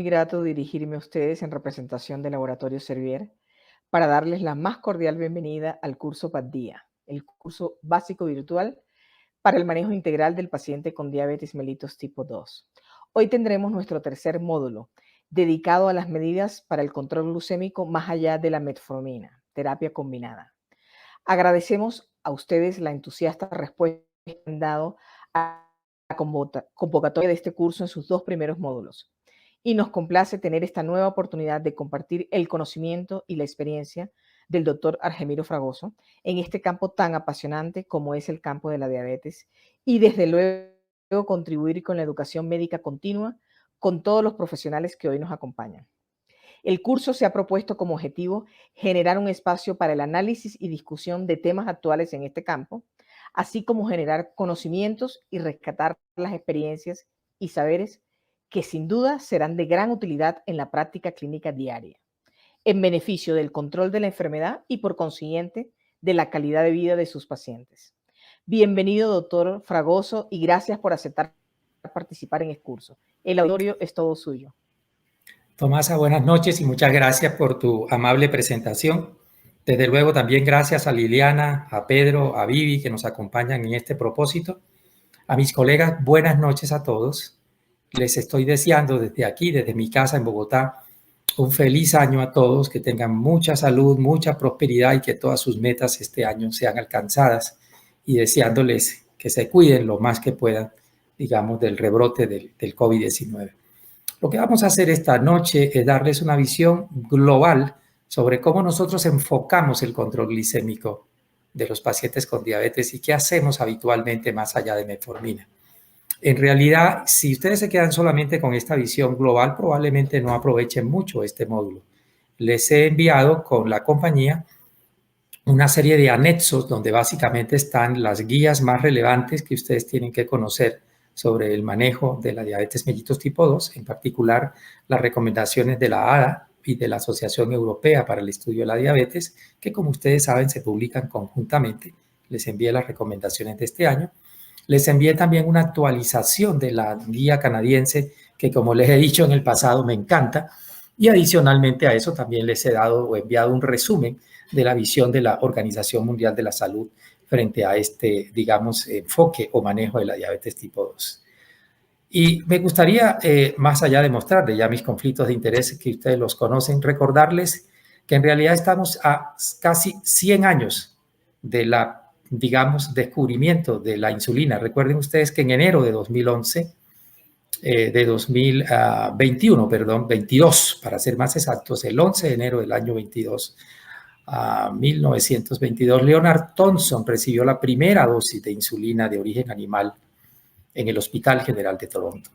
Grato dirigirme a ustedes en representación del Laboratorio Servier para darles la más cordial bienvenida al curso PADDIA, el curso básico virtual para el manejo integral del paciente con diabetes mellitus tipo 2. Hoy tendremos nuestro tercer módulo, dedicado a las medidas para el control glucémico más allá de la metformina, terapia combinada. Agradecemos a ustedes la entusiasta respuesta que han dado a la convocatoria de este curso en sus dos primeros módulos. Y nos complace tener esta nueva oportunidad de compartir el conocimiento y la experiencia del doctor Argemiro Fragoso en este campo tan apasionante como es el campo de la diabetes y desde luego contribuir con la educación médica continua con todos los profesionales que hoy nos acompañan. El curso se ha propuesto como objetivo generar un espacio para el análisis y discusión de temas actuales en este campo, así como generar conocimientos y rescatar las experiencias y saberes que sin duda serán de gran utilidad en la práctica clínica diaria, en beneficio del control de la enfermedad y por consiguiente de la calidad de vida de sus pacientes. Bienvenido, doctor Fragoso, y gracias por aceptar participar en este curso. El auditorio es todo suyo. Tomasa, buenas noches y muchas gracias por tu amable presentación. Desde luego también gracias a Liliana, a Pedro, a Vivi que nos acompañan en este propósito. A mis colegas, buenas noches a todos. Les estoy deseando desde aquí, desde mi casa en Bogotá, un feliz año a todos, que tengan mucha salud, mucha prosperidad y que todas sus metas este año sean alcanzadas y deseándoles que se cuiden lo más que puedan, digamos, del rebrote del COVID-19. Lo que vamos a hacer esta noche es darles una visión global sobre cómo nosotros enfocamos el control glicémico de los pacientes con diabetes y qué hacemos habitualmente más allá de metformina. En realidad, si ustedes se quedan solamente con esta visión global, probablemente no aprovechen mucho este módulo. Les he enviado con la compañía una serie de anexos donde básicamente están las guías más relevantes que ustedes tienen que conocer sobre el manejo de la diabetes mellitus tipo 2, en particular las recomendaciones de la ADA y de la Asociación Europea para el Estudio de la Diabetes, que como ustedes saben se publican conjuntamente. Les envié las recomendaciones de este año. Les envié también una actualización de la guía canadiense, que como les he dicho en el pasado me encanta, y adicionalmente a eso también les he dado o enviado un resumen de la visión de la Organización Mundial de la Salud frente a este, digamos, enfoque o manejo de la diabetes tipo 2. Y me gustaría, más allá de mostrarles ya mis conflictos de interés que ustedes los conocen, recordarles que en realidad estamos a casi 100 años de la, digamos, descubrimiento de la insulina. Recuerden ustedes que en enero de 2011, de 2021, perdón, 22 para ser más exactos, el 11 de enero del año 22, a 1922, Leonard Thompson recibió la primera dosis de insulina de origen animal en el Hospital General de Toronto.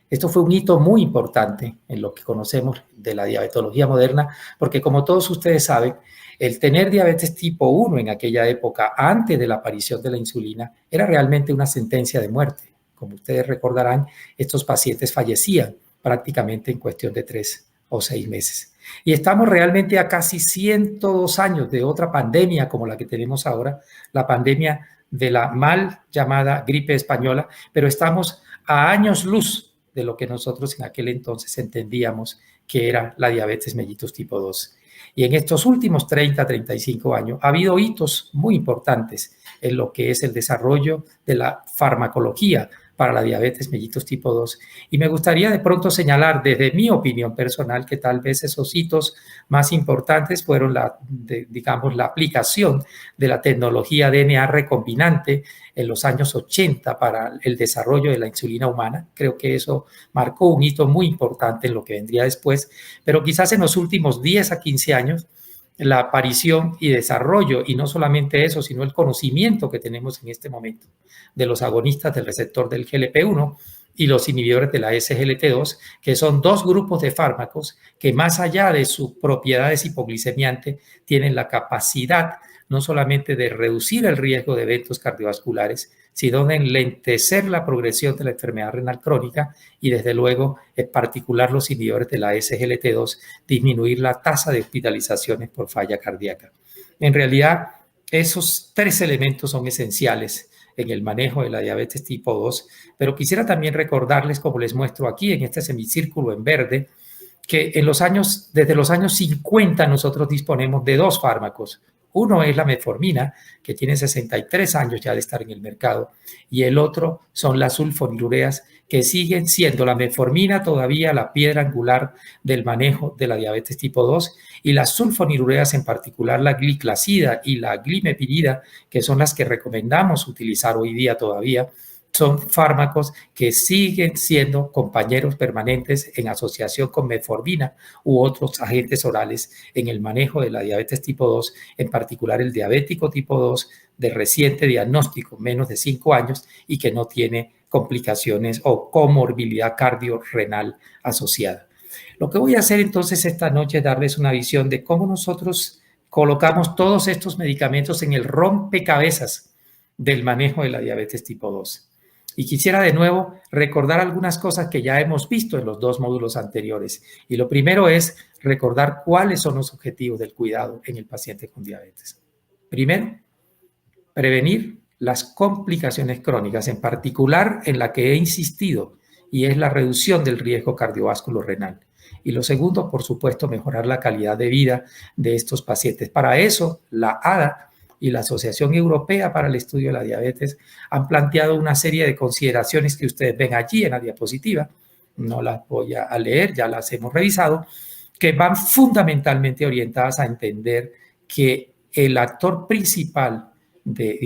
Esto fue un hito muy importante en lo que conocemos de la diabetología moderna, porque como todos ustedes saben, el tener diabetes tipo 1 en aquella época, antes de la aparición de la insulina, era realmente una sentencia de muerte. Como ustedes recordarán, estos pacientes fallecían prácticamente en cuestión de 3 o 6 meses. Y estamos realmente a casi 102 años de otra pandemia como la que tenemos ahora, la pandemia de la mal llamada gripe española, pero estamos a años luz de lo que nosotros en aquel entonces entendíamos que era la diabetes mellitus tipo 2. Y en estos últimos 30, 35 años ha habido hitos muy importantes en lo que es el desarrollo de la farmacología para la diabetes mellitus tipo 2. Y me gustaría de pronto señalar desde mi opinión personal que tal vez esos hitos más importantes fueron digamos, la aplicación de la tecnología DNA recombinante en los años 80 para el desarrollo de la insulina humana. Creo que eso marcó un hito muy importante en lo que vendría después, pero quizás en los últimos 10 a 15 años la aparición y desarrollo, y no solamente eso, sino el conocimiento que tenemos en este momento de los agonistas del receptor del GLP-1 y los inhibidores de la SGLT2, que son dos grupos de fármacos que más allá de sus propiedades hipoglicemiantes tienen la capacidad no solamente de reducir el riesgo de eventos cardiovasculares, sino de enlentecer la progresión de la enfermedad renal crónica y desde luego, en particular los inhibidores de la SGLT2, disminuir la tasa de hospitalizaciones por falla cardíaca. En realidad, esos tres elementos son esenciales en el manejo de la diabetes tipo 2, pero quisiera también recordarles, como les muestro aquí en este semicírculo en verde, que desde los años 50 nosotros disponemos de dos fármacos. Uno es la metformina, que tiene 63 años ya de estar en el mercado, y el otro son las sulfonilureas, que siguen siendo la metformina todavía la piedra angular del manejo de la diabetes tipo 2, y las sulfonilureas, en particular la gliclazida y la glimepirida, que son las que recomendamos utilizar hoy día todavía, son fármacos que siguen siendo compañeros permanentes en asociación con metformina u otros agentes orales en el manejo de la diabetes tipo 2, en particular el diabético tipo 2 de reciente diagnóstico, menos de 5 años, y que no tiene complicaciones o comorbilidad cardiorrenal asociada. Lo que voy a hacer entonces esta noche es darles una visión de cómo nosotros colocamos todos estos medicamentos en el rompecabezas del manejo de la diabetes tipo 2. Y quisiera de nuevo recordar algunas cosas que ya hemos visto en los dos módulos anteriores. Y lo primero es recordar cuáles son los objetivos del cuidado en el paciente con diabetes. Primero, prevenir las complicaciones crónicas, en particular en la que he insistido, y es la reducción del riesgo cardiovascular-renal. Y lo segundo, por supuesto, mejorar la calidad de vida de estos pacientes. Para eso, la ADA y la Asociación Europea para el Estudio de la Diabetes han planteado una serie de consideraciones que ustedes ven allí en la diapositiva. No las voy a leer, ya las hemos revisado, que van fundamentalmente orientadas a entender que el actor principal de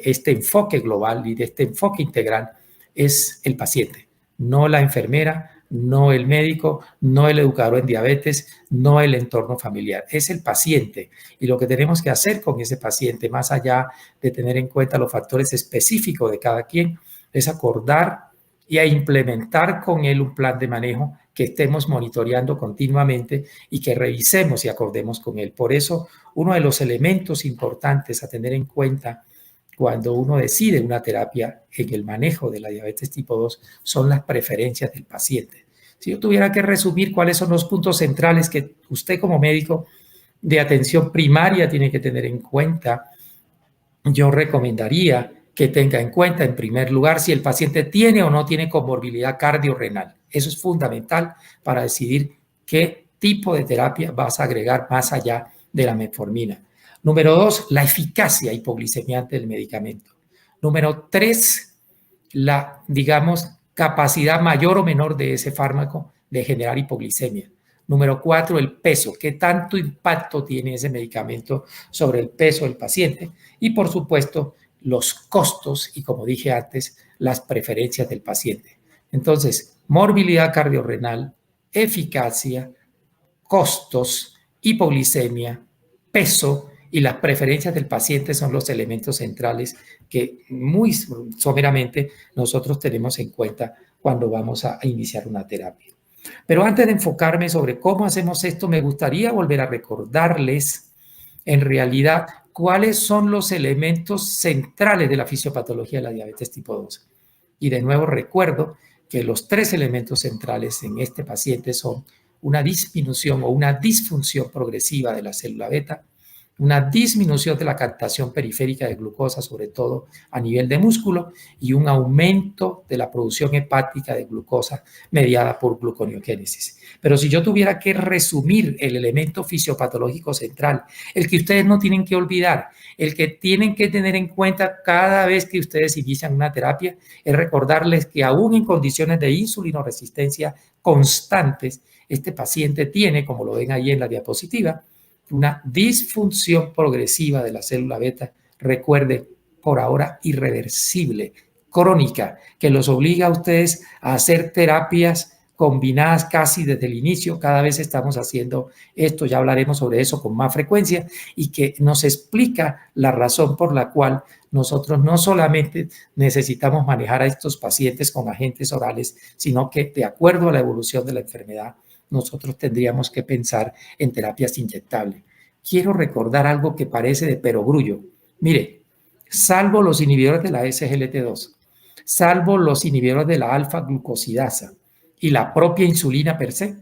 este enfoque global y de este enfoque integral es el paciente, no la enfermera, no el médico, no el educador en diabetes, no el entorno familiar, es el paciente. Y lo que tenemos que hacer con ese paciente, más allá de tener en cuenta los factores específicos de cada quien, es acordar y a implementar con él un plan de manejo que estemos monitoreando continuamente y que revisemos y acordemos con él. Por eso, uno de los elementos importantes a tener en cuenta cuando uno decide una terapia en el manejo de la diabetes tipo 2 son las preferencias del paciente. Si yo tuviera que resumir cuáles son los puntos centrales que usted como médico de atención primaria tiene que tener en cuenta, yo recomendaría que tenga en cuenta, en primer lugar, si el paciente tiene o no tiene comorbilidad cardiorrenal. Eso es fundamental para decidir qué tipo de terapia vas a agregar más allá de la metformina. Número 2, la eficacia hipoglicemiante del medicamento. Número 3, la, capacidad mayor o menor de ese fármaco de generar hipoglicemia. Número 4, el peso. ¿Qué tanto impacto tiene ese medicamento sobre el peso del paciente? Y, por supuesto, los costos y, como dije antes, las preferencias del paciente. Entonces, morbilidad cardiorrenal, eficacia, costos, hipoglicemia, peso y las preferencias del paciente son los elementos centrales que muy someramente nosotros tenemos en cuenta cuando vamos a iniciar una terapia. Pero antes de enfocarme sobre cómo hacemos esto, me gustaría volver a recordarles en realidad cuáles son los elementos centrales de la fisiopatología de la diabetes tipo 2. Y de nuevo recuerdo que los 3 elementos centrales en este paciente son una disminución o una disfunción progresiva de la célula beta, una disminución de la captación periférica de glucosa, sobre todo a nivel de músculo, y un aumento de la producción hepática de glucosa mediada por gluconeogénesis. Pero si yo tuviera que resumir el elemento fisiopatológico central, el que ustedes no tienen que olvidar, el que tienen que tener en cuenta cada vez que ustedes inician una terapia, es recordarles que aún en condiciones de insulinoresistencia constantes, este paciente tiene, como lo ven ahí en la diapositiva, una disfunción progresiva de la célula beta, recuerde, por ahora irreversible, crónica, que los obliga a ustedes a hacer terapias combinadas casi desde el inicio. Cada vez estamos haciendo esto, ya hablaremos sobre eso con más frecuencia, y que nos explica la razón por la cual nosotros no solamente necesitamos manejar a estos pacientes con agentes orales, sino que de acuerdo a la evolución de la enfermedad, nosotros tendríamos que pensar en terapias inyectables. Quiero recordar algo que parece de perogrullo. Mire, salvo los inhibidores de la SGLT2, salvo los inhibidores de la alfa-glucosidasa y la propia insulina per se,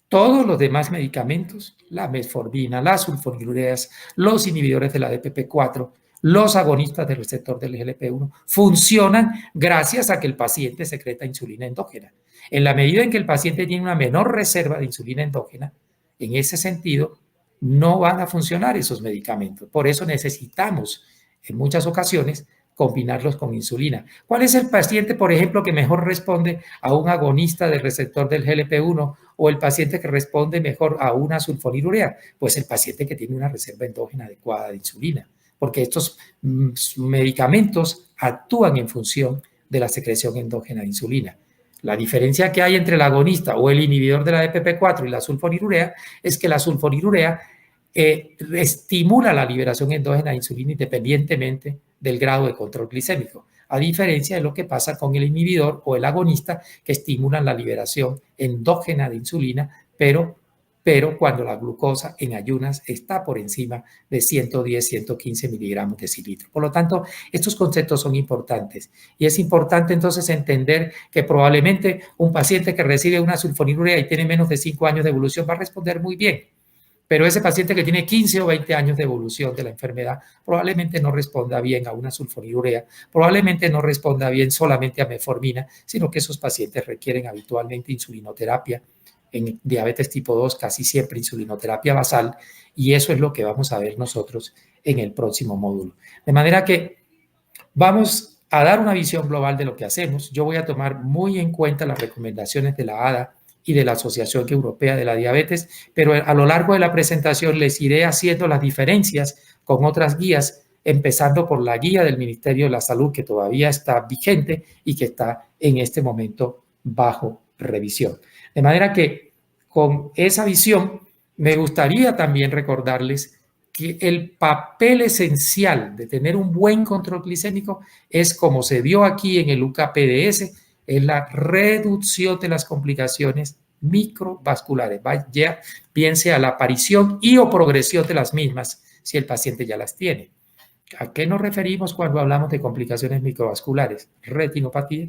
todos los demás medicamentos, la metformina, las sulfonilureas, los inhibidores de la DPP4, los agonistas del receptor del GLP-1 funcionan gracias a que el paciente secreta insulina endógena. En la medida en que el paciente tiene una menor reserva de insulina endógena, en ese sentido, no van a funcionar esos medicamentos. Por eso necesitamos, en muchas ocasiones, combinarlos con insulina. ¿Cuál es el paciente, por ejemplo, que mejor responde a un agonista del receptor del GLP-1 o el paciente que responde mejor a una sulfonilurea? Pues el paciente que tiene una reserva endógena adecuada de insulina, porque estos medicamentos actúan en función de la secreción endógena de insulina. La diferencia que hay entre el agonista o el inhibidor de la DPP-4 y la sulfonilurea es que la sulfonilurea estimula la liberación endógena de insulina independientemente del grado de control glicémico, a diferencia de lo que pasa con el inhibidor o el agonista, que estimulan la liberación endógena de insulina, pero cuando la glucosa en ayunas está por encima de 110, 115 miligramos de cilitro. Por lo tanto, estos conceptos son importantes y es importante entonces entender que probablemente un paciente que recibe una sulfonilurea y tiene menos de 5 años de evolución va a responder muy bien. Pero ese paciente que tiene 15 o 20 años de evolución de la enfermedad probablemente no responda bien a una sulfonilurea, probablemente no responda bien solamente a metformina, sino que esos pacientes requieren habitualmente insulinoterapia. En diabetes tipo 2 casi siempre insulinoterapia basal, y eso es lo que vamos a ver nosotros en el próximo módulo. De manera que vamos a dar una visión global de lo que hacemos. Yo voy a tomar muy en cuenta las recomendaciones de la ADA y de la Asociación Europea de la Diabetes, pero a lo largo de la presentación les iré haciendo las diferencias con otras guías, empezando por la guía del Ministerio de la Salud, que todavía está vigente y que está en este momento bajo revisión. De manera que con esa visión me gustaría también recordarles que el papel esencial de tener un buen control glicémico es, como se vio aquí en el UKPDS, es la reducción de las complicaciones microvasculares, bien sea la aparición y o progresión de las mismas, si el paciente ya las tiene. ¿A qué nos referimos cuando hablamos de complicaciones microvasculares? Retinopatía,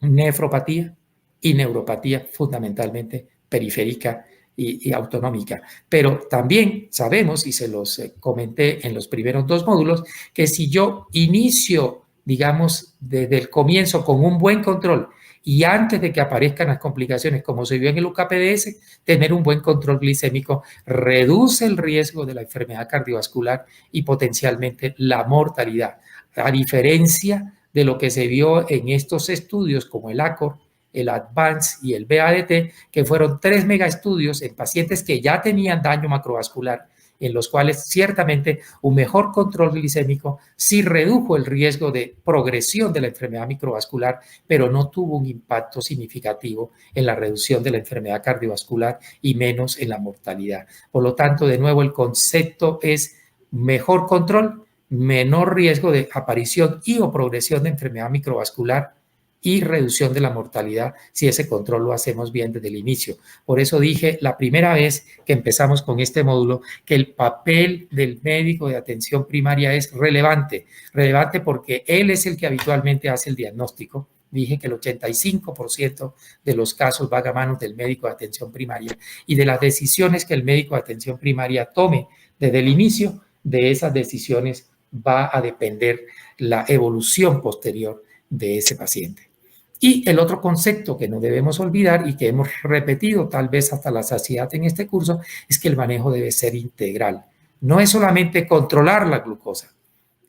nefropatía y neuropatía, fundamentalmente periférica y autonómica. Pero también sabemos, y se los comenté en los primeros 2 módulos, que si yo inicio, digamos, desde el comienzo con un buen control y antes de que aparezcan las complicaciones, como se vio en el UKPDS, tener un buen control glicémico reduce el riesgo de la enfermedad cardiovascular y potencialmente la mortalidad, a diferencia de lo que se vio en estos estudios como el ACOR, el ADVANCE y el BADT, que fueron 3 megaestudios en pacientes que ya tenían daño macrovascular, en los cuales ciertamente un mejor control glicémico sí redujo el riesgo de progresión de la enfermedad microvascular, pero no tuvo un impacto significativo en la reducción de la enfermedad cardiovascular y menos en la mortalidad. Por lo tanto, de nuevo, el concepto es mejor control, menor riesgo de aparición y o progresión de enfermedad microvascular y reducción de la mortalidad si ese control lo hacemos bien desde el inicio. Por eso dije la primera vez que empezamos con este módulo que el papel del médico de atención primaria es relevante porque él es el que habitualmente hace el diagnóstico. Dije que el 85% de los casos va a manos del médico de atención primaria y de las decisiones que el médico de atención primaria tome desde el inicio, de esas decisiones va a depender la evolución posterior de ese paciente. Y el otro concepto que no debemos olvidar y que hemos repetido tal vez hasta la saciedad en este curso es que el manejo debe ser integral. No es solamente controlar la glucosa,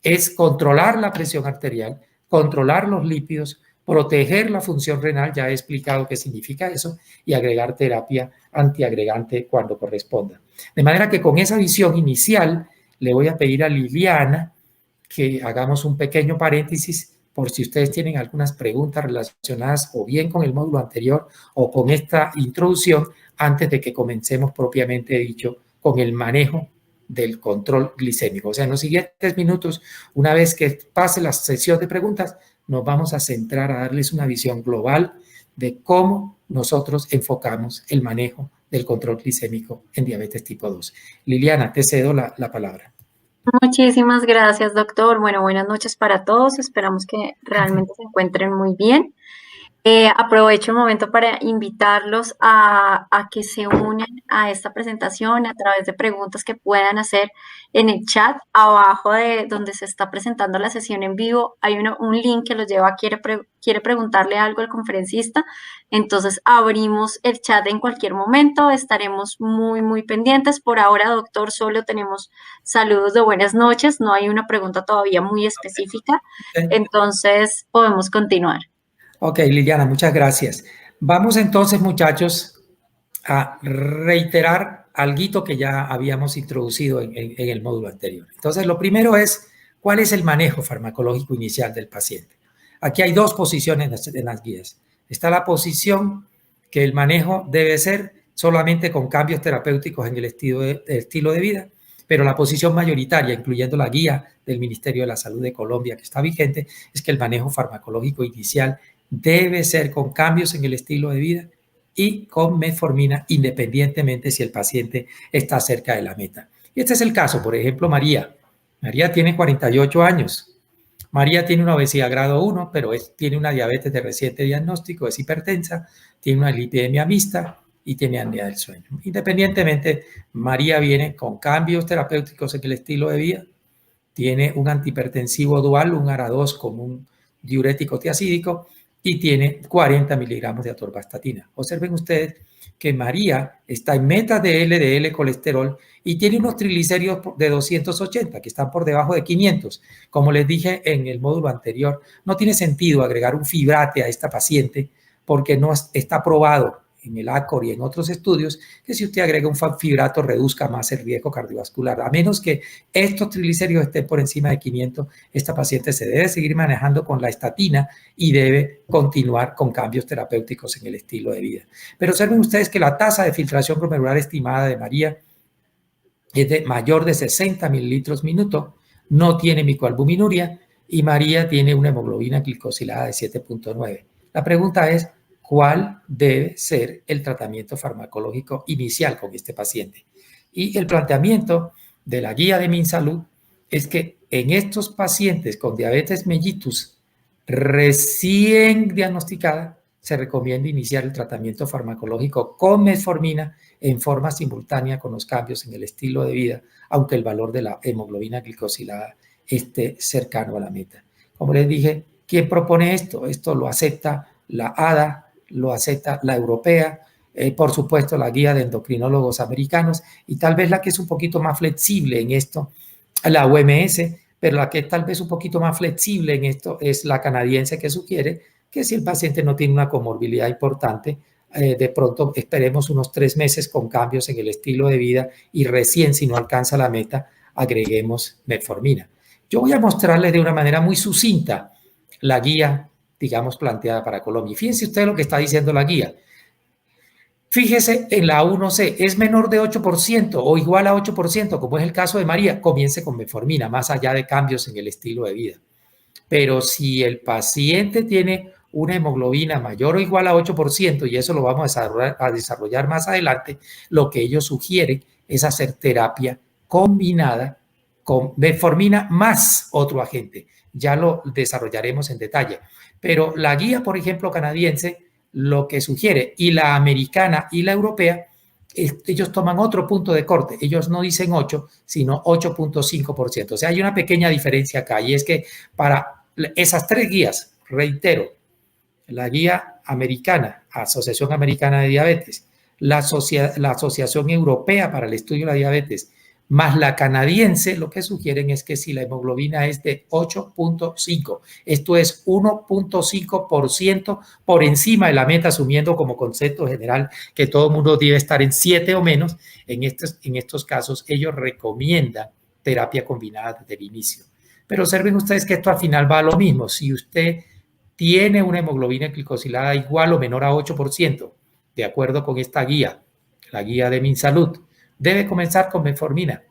es controlar la presión arterial, controlar los lípidos, proteger la función renal, ya he explicado qué significa eso, y agregar terapia antiagregante cuando corresponda. De manera que con esa visión inicial le voy a pedir a Liliana que hagamos un pequeño paréntesis por si ustedes tienen algunas preguntas relacionadas o bien con el módulo anterior o con esta introducción antes de que comencemos propiamente dicho con el manejo del control glicémico. O sea, en los siguientes minutos, una vez que pase la sesión de preguntas, nos vamos a centrar a darles una visión global de cómo nosotros enfocamos el manejo del control glicémico en diabetes tipo 2. Liliana, te cedo la palabra. Muchísimas gracias, doctor. Bueno, buenas noches para todos. Esperamos que realmente se encuentren muy bien. Aprovecho el momento para invitarlos a que se unan a esta presentación a través de preguntas que puedan hacer en el chat. Abajo de donde se está presentando la sesión en vivo hay un link que los lleva a quiere preguntarle algo al conferencista. Entonces abrimos el chat en cualquier momento. Estaremos muy pendientes. Por ahora, doctor, solo tenemos saludos de buenas noches. No hay una pregunta todavía muy específica. Entonces podemos continuar. Ok, Liliana, muchas gracias. Vamos entonces, muchachos, a reiterar algo que ya habíamos introducido en el módulo anterior. Entonces, lo primero es, ¿cuál es el manejo farmacológico inicial del paciente? Aquí hay dos posiciones en las guías. Está la posición que el manejo debe ser solamente con cambios terapéuticos en el estilo de vida, pero la posición mayoritaria, incluyendo la guía del Ministerio de la Salud de Colombia que está vigente, es que el manejo farmacológico inicial debe ser con cambios en el estilo de vida y con metformina, independientemente si el paciente está cerca de la meta. Y este es el caso, por ejemplo, María. María tiene 48 años. María tiene una obesidad grado 1, pero tiene una diabetes de reciente diagnóstico, es hipertensa, tiene una lipidemia mixta y tiene apnea del sueño. Independientemente, María viene con cambios terapéuticos en el estilo de vida, tiene un antihipertensivo dual, un ARA2 con un diurético tiacídico, y tiene 40 miligramos de atorvastatina. Observen ustedes que María está en meta de LDL colesterol y tiene unos triglicéridos de 280, que están por debajo de 500. Como les dije en el módulo anterior, no tiene sentido agregar un fibrate a esta paciente porque no está probado en el ACOR y en otros estudios que si usted agrega un fibrato reduzca más el riesgo cardiovascular. A menos que estos triglicéridos estén por encima de 500, esta paciente se debe seguir manejando con la estatina y debe continuar con cambios terapéuticos en el estilo de vida. Pero observen ustedes que la tasa de filtración glomerular estimada de María es de mayor de 60 mililitros minuto, no tiene micoalbuminuria y María tiene una hemoglobina glicosilada de 7.9. La pregunta es, ¿cuál debe ser el tratamiento farmacológico inicial con este paciente? Y el planteamiento de la guía de MinSalud es que en estos pacientes con diabetes mellitus recién diagnosticada, se recomienda iniciar el tratamiento farmacológico con metformina en forma simultánea con los cambios en el estilo de vida, aunque el valor de la hemoglobina glicosilada esté cercano a la meta. Como les dije, ¿quién propone esto? Esto lo acepta la ADA, lo acepta la europea, por supuesto la guía de endocrinólogos americanos y tal vez la que es un poquito más flexible en esto, la OMS, pero la que es tal vez un poquito más flexible en esto es la canadiense que sugiere que si el paciente no tiene una comorbilidad importante, de pronto esperemos unos 3 meses con cambios en el estilo de vida y recién si no alcanza la meta agreguemos metformina. Yo voy a mostrarles de una manera muy sucinta la guía, digamos, planteada para Colombia. Y fíjense ustedes lo que está diciendo la guía. Fíjese en la 1C, es menor de 8% o igual a 8%, como es el caso de María, comience con metformina, más allá de cambios en el estilo de vida. Pero si el paciente tiene una hemoglobina mayor o igual a 8%, y eso lo vamos a desarrollar más adelante, lo que ellos sugieren es hacer terapia combinada con metformina más otro agente. Ya lo desarrollaremos en detalle. Pero la guía, por ejemplo, canadiense, lo que sugiere, y la americana y la europea, ellos toman otro punto de corte. Ellos no dicen 8, sino 8.5%. O sea, hay una pequeña diferencia acá, y es que para esas 3 guías, reitero, la guía americana, Asociación Americana de Diabetes, la Asociación Europea para el Estudio de la Diabetes, más la canadiense, lo que sugieren es que si la hemoglobina es de 8.5, esto es 1.5% por encima de la meta, asumiendo como concepto general que todo el mundo debe estar en 7 o menos, en estos casos ellos recomiendan terapia combinada desde el inicio. Pero observen ustedes que esto al final va a lo mismo. Si usted tiene una hemoglobina glicosilada igual o menor a 8%, de acuerdo con esta guía, la guía de MinSalud, debe comenzar con metformina.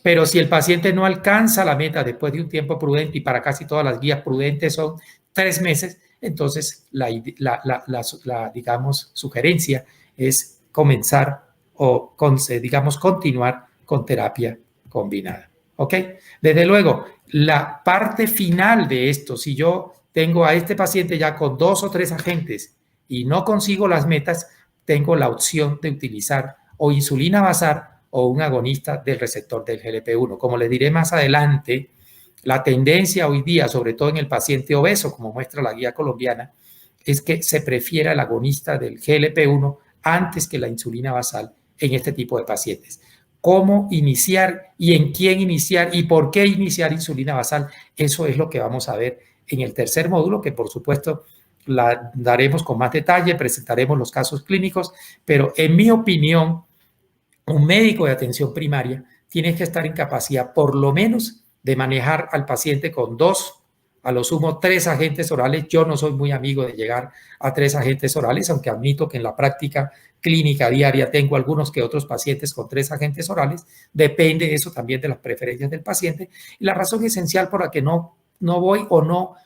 Pero si el paciente no alcanza la meta después de un tiempo prudente, y para casi todas las guías prudentes son 3 meses, entonces la digamos, sugerencia es comenzar o, digamos, continuar con terapia combinada. ¿Ok? Desde luego, la parte final de esto, si yo tengo a este paciente ya con 2 o 3 agentes y no consigo las metas, tengo la opción de utilizar o insulina basal o un agonista del receptor del GLP-1. Como les diré más adelante, la tendencia hoy día, sobre todo en el paciente obeso, como muestra la guía colombiana, es que se prefiera el agonista del GLP-1 antes que la insulina basal en este tipo de pacientes. ¿Cómo iniciar y en quién iniciar y por qué iniciar insulina basal? Eso es lo que vamos a ver en el tercer módulo, que por supuesto la daremos con más detalle, presentaremos los casos clínicos, pero en mi opinión, un médico de atención primaria tiene que estar en capacidad por lo menos de manejar al paciente con 2, a lo sumo 3 agentes orales. Yo no soy muy amigo de llegar a 3 agentes orales, aunque admito que en la práctica clínica diaria tengo algunos que otros pacientes con 3 agentes orales. Depende eso también de las preferencias del paciente. Y la razón esencial por la que no voy o no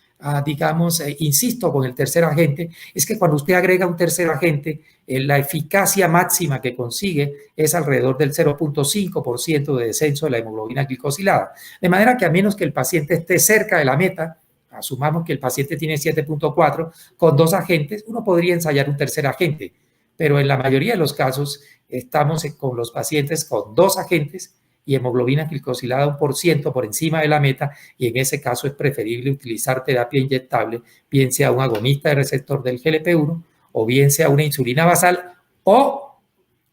insisto con el tercer agente, es que cuando usted agrega un tercer agente, la eficacia máxima que consigue es alrededor del 0.5% de descenso de la hemoglobina glicosilada. De manera que a menos que el paciente esté cerca de la meta, asumamos que el paciente tiene 7.4, con 2 agentes, uno podría ensayar un tercer agente, pero en la mayoría de los casos estamos con los pacientes con 2 agentes y hemoglobina glicosilada 1% por encima de la meta, y en ese caso es preferible utilizar terapia inyectable, bien sea un agonista de receptor del GLP-1 o bien sea una insulina basal o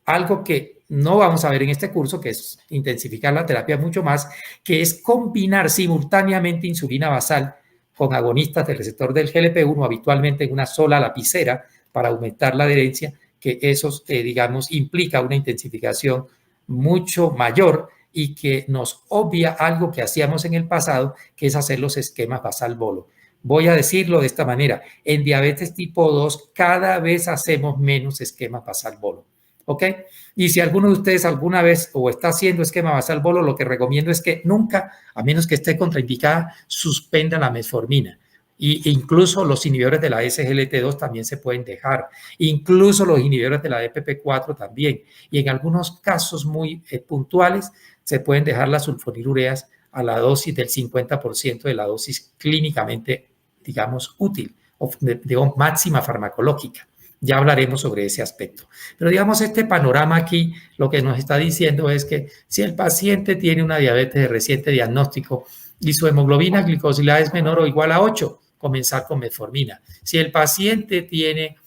algo que no vamos a ver en este curso, que es intensificar la terapia mucho más, que es combinar simultáneamente insulina basal con agonistas del receptor del GLP-1, habitualmente en una sola lapicera para aumentar la adherencia, que eso, implica una intensificación mucho mayor y que nos obvia algo que hacíamos en el pasado, que es hacer los esquemas basal-bolo. Voy a decirlo de esta manera, en diabetes tipo 2 cada vez hacemos menos esquemas basal-bolo, ¿ok? Y si alguno de ustedes alguna vez o está haciendo esquema basal-bolo, lo que recomiendo es que nunca, a menos que esté contraindicada, suspenda la metformina. E incluso los inhibidores de la SGLT2 también se pueden dejar, incluso los inhibidores de la DPP4 también, y en algunos casos muy puntuales se pueden dejar las sulfonilureas a la dosis del 50% de la dosis clínicamente, útil o de máxima farmacológica. Ya hablaremos sobre ese aspecto. Pero este panorama aquí lo que nos está diciendo es que si el paciente tiene una diabetes de reciente diagnóstico y su hemoglobina glicosilada es menor o igual a 8, comenzar con metformina. Si el paciente tiene,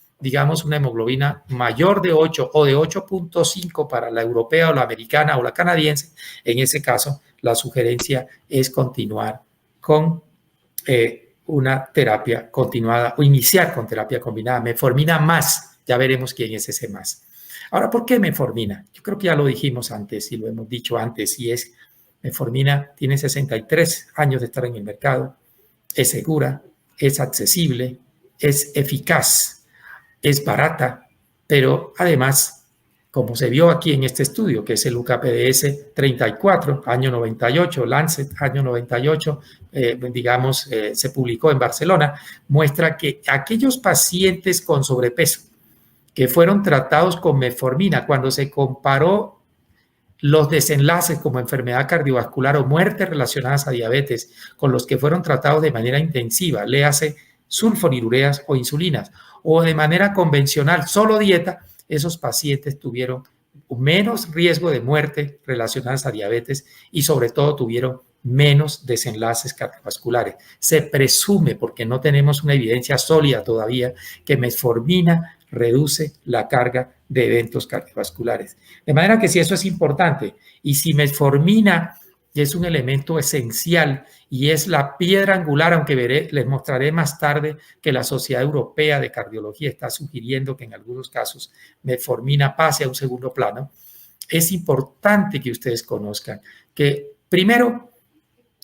una hemoglobina mayor de 8 o de 8.5 para la europea o la americana o la canadiense, en ese caso la sugerencia es continuar con una terapia continuada o iniciar con terapia combinada. Metformina más, ya veremos quién es ese más. Ahora, ¿por qué metformina? Yo creo que ya lo dijimos antes y lo hemos dicho antes, y es metformina tiene 63 años de estar en el mercado, es segura, es accesible, es eficaz, es barata, pero además, como se vio aquí en este estudio, que es el UKPDS 34, año 98, Lancet, año 98, se publicó en Barcelona, muestra que aquellos pacientes con sobrepeso que fueron tratados con metformina, cuando se comparó los desenlaces como enfermedad cardiovascular o muertes relacionadas a diabetes con los que fueron tratados de manera intensiva, léase sulfonilureas o insulinas, o de manera convencional, solo dieta, esos pacientes tuvieron menos riesgo de muerte relacionadas a diabetes y sobre todo tuvieron menos desenlaces cardiovasculares. Se presume, porque no tenemos una evidencia sólida todavía, que metformina reduce la carga de eventos cardiovasculares. De manera que si eso es importante y si metformina es un elemento esencial y es la piedra angular, aunque les mostraré más tarde que la Sociedad Europea de Cardiología está sugiriendo que en algunos casos metformina pase a un segundo plano, es importante que ustedes conozcan que primero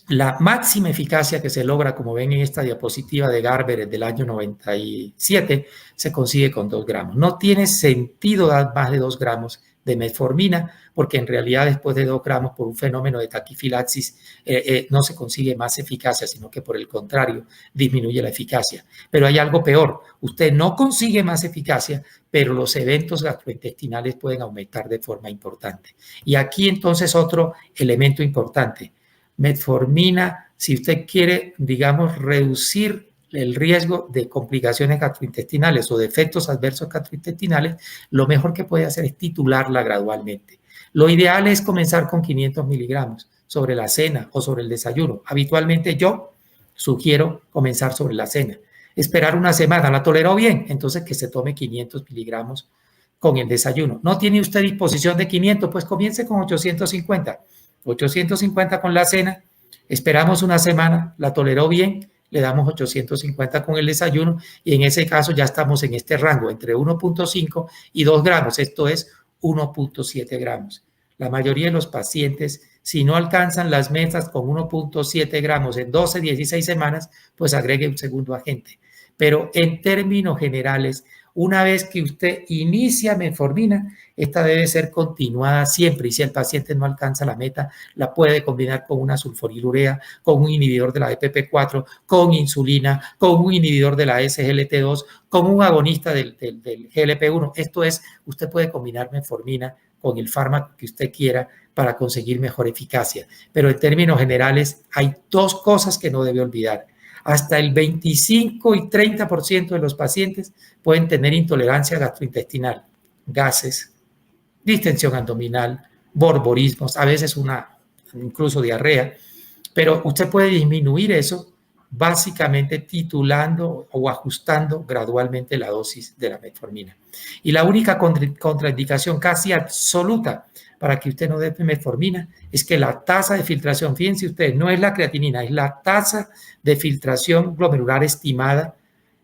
la máxima eficacia que se logra, como ven en esta diapositiva de Garber del año 97, se consigue con 2 gramos. No tiene sentido dar más de 2 gramos de metformina, porque en realidad después de 2 gramos por un fenómeno de taquifilaxis no se consigue más eficacia, sino que por el contrario disminuye la eficacia. Pero hay algo peor, usted no consigue más eficacia, pero los eventos gastrointestinales pueden aumentar de forma importante. Y aquí entonces otro elemento importante, metformina, si usted quiere, reducir el riesgo de complicaciones gastrointestinales o de efectos adversos gastrointestinales, lo mejor que puede hacer es titularla gradualmente. Lo ideal es comenzar con 500 miligramos sobre la cena o sobre el desayuno. Habitualmente yo sugiero comenzar sobre la cena. Esperar una semana, ¿la toleró bien? Entonces que se tome 500 miligramos con el desayuno. ¿No tiene usted disposición de 500? Pues comience con 850. 850 con la cena, esperamos una semana, la toleró bien, le damos 850 con el desayuno y en ese caso ya estamos en este rango entre 1.5 y 2 gramos, esto es 1.7 gramos. La mayoría de los pacientes, si no alcanzan las metas con 1.7 gramos en 12, 16 semanas, pues agregue un segundo agente. Pero en términos generales, una vez que usted inicia metformina, esta debe ser continuada siempre y si el paciente no alcanza la meta, la puede combinar con una sulfonilurea, con un inhibidor de la DPP4, con insulina, con un inhibidor de la SGLT2, con un agonista del GLP-1. Esto es, usted puede combinar metformina con el fármaco que usted quiera para conseguir mejor eficacia. Pero en términos generales hay dos cosas que no debe olvidar. Hasta el 25 y 30% de los pacientes pueden tener intolerancia gastrointestinal, gases, distensión abdominal, borborismos, a veces incluso diarrea, pero usted puede disminuir eso básicamente titulando o ajustando gradualmente la dosis de la metformina. Y la única contraindicación casi absoluta para que usted no dé metformina es que la tasa de filtración, fíjense ustedes, no es la creatinina, es la tasa de filtración glomerular estimada.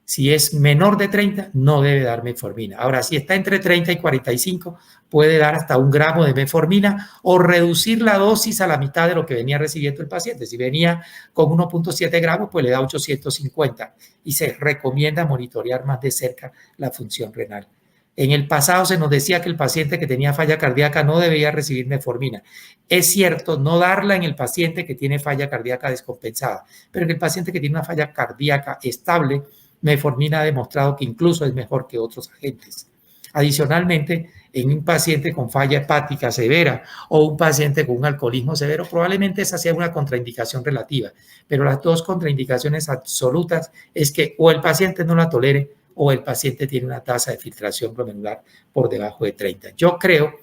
Si es menor de 30, no debe dar metformina. Ahora, si está entre 30 y 45, puede dar hasta 1 gramo de metformina o reducir la dosis a la mitad de lo que venía recibiendo el paciente. Si venía con 1.7 gramos, pues le da 850 y se recomienda monitorear más de cerca la función renal. En el pasado se nos decía que el paciente que tenía falla cardíaca no debía recibir metformina. Es cierto, no darla en el paciente que tiene falla cardíaca descompensada, pero en el paciente que tiene una falla cardíaca estable, metformina ha demostrado que incluso es mejor que otros agentes. Adicionalmente, en un paciente con falla hepática severa o un paciente con un alcoholismo severo, probablemente esa sea una contraindicación relativa, pero las dos contraindicaciones absolutas es que o el paciente no la tolere o el paciente tiene una tasa de filtración glomerular por debajo de 30. Yo creo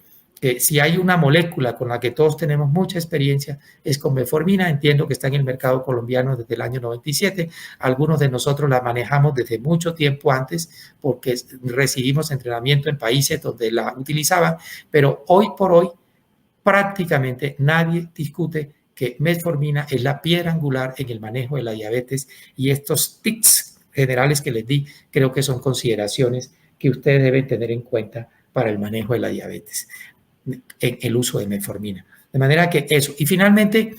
que si hay una molécula con la que todos tenemos mucha experiencia es con metformina. Entiendo que está en el mercado colombiano desde el año 97. Algunos de nosotros la manejamos desde mucho tiempo antes porque recibimos entrenamiento en países donde la utilizaban, pero hoy por hoy prácticamente nadie discute que metformina es la piedra angular en el manejo de la diabetes y estos tics generales que les di, creo que son consideraciones que ustedes deben tener en cuenta para el manejo de la diabetes, en el uso de metformina. De manera que eso. Y finalmente,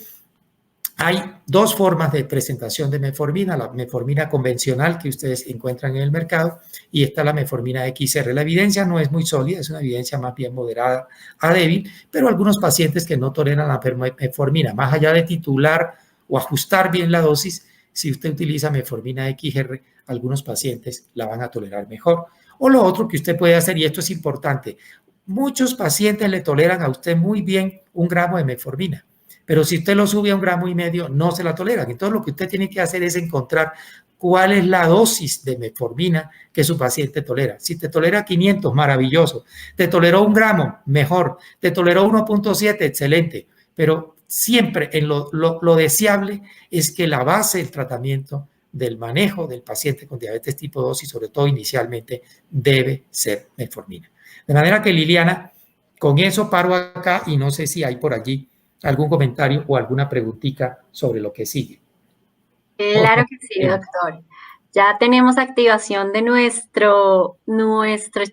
hay dos formas de presentación de metformina, la metformina convencional que ustedes encuentran en el mercado y está la metformina XR. La evidencia no es muy sólida, es una evidencia más bien moderada a débil, pero algunos pacientes que no toleran la metformina, más allá de titular o ajustar bien la dosis, si usted utiliza metformina XR, algunos pacientes la van a tolerar mejor. O lo otro que usted puede hacer, y esto es importante, muchos pacientes le toleran a usted muy bien 1 gramo de metformina, pero si usted lo sube a 1,5 gramos, no se la toleran. Entonces, lo que usted tiene que hacer es encontrar cuál es la dosis de metformina que su paciente tolera. Si te tolera 500, maravilloso. Te toleró 1 gramo, mejor. Te toleró 1.7, excelente. Pero siempre en lo deseable es que la base del tratamiento del manejo del paciente con diabetes tipo 2 y sobre todo inicialmente debe ser metformina. De manera que Liliana, con eso paro acá y no sé si hay por allí algún comentario o alguna preguntita sobre lo que sigue. Claro que sí, doctor. Ya tenemos activación de nuestro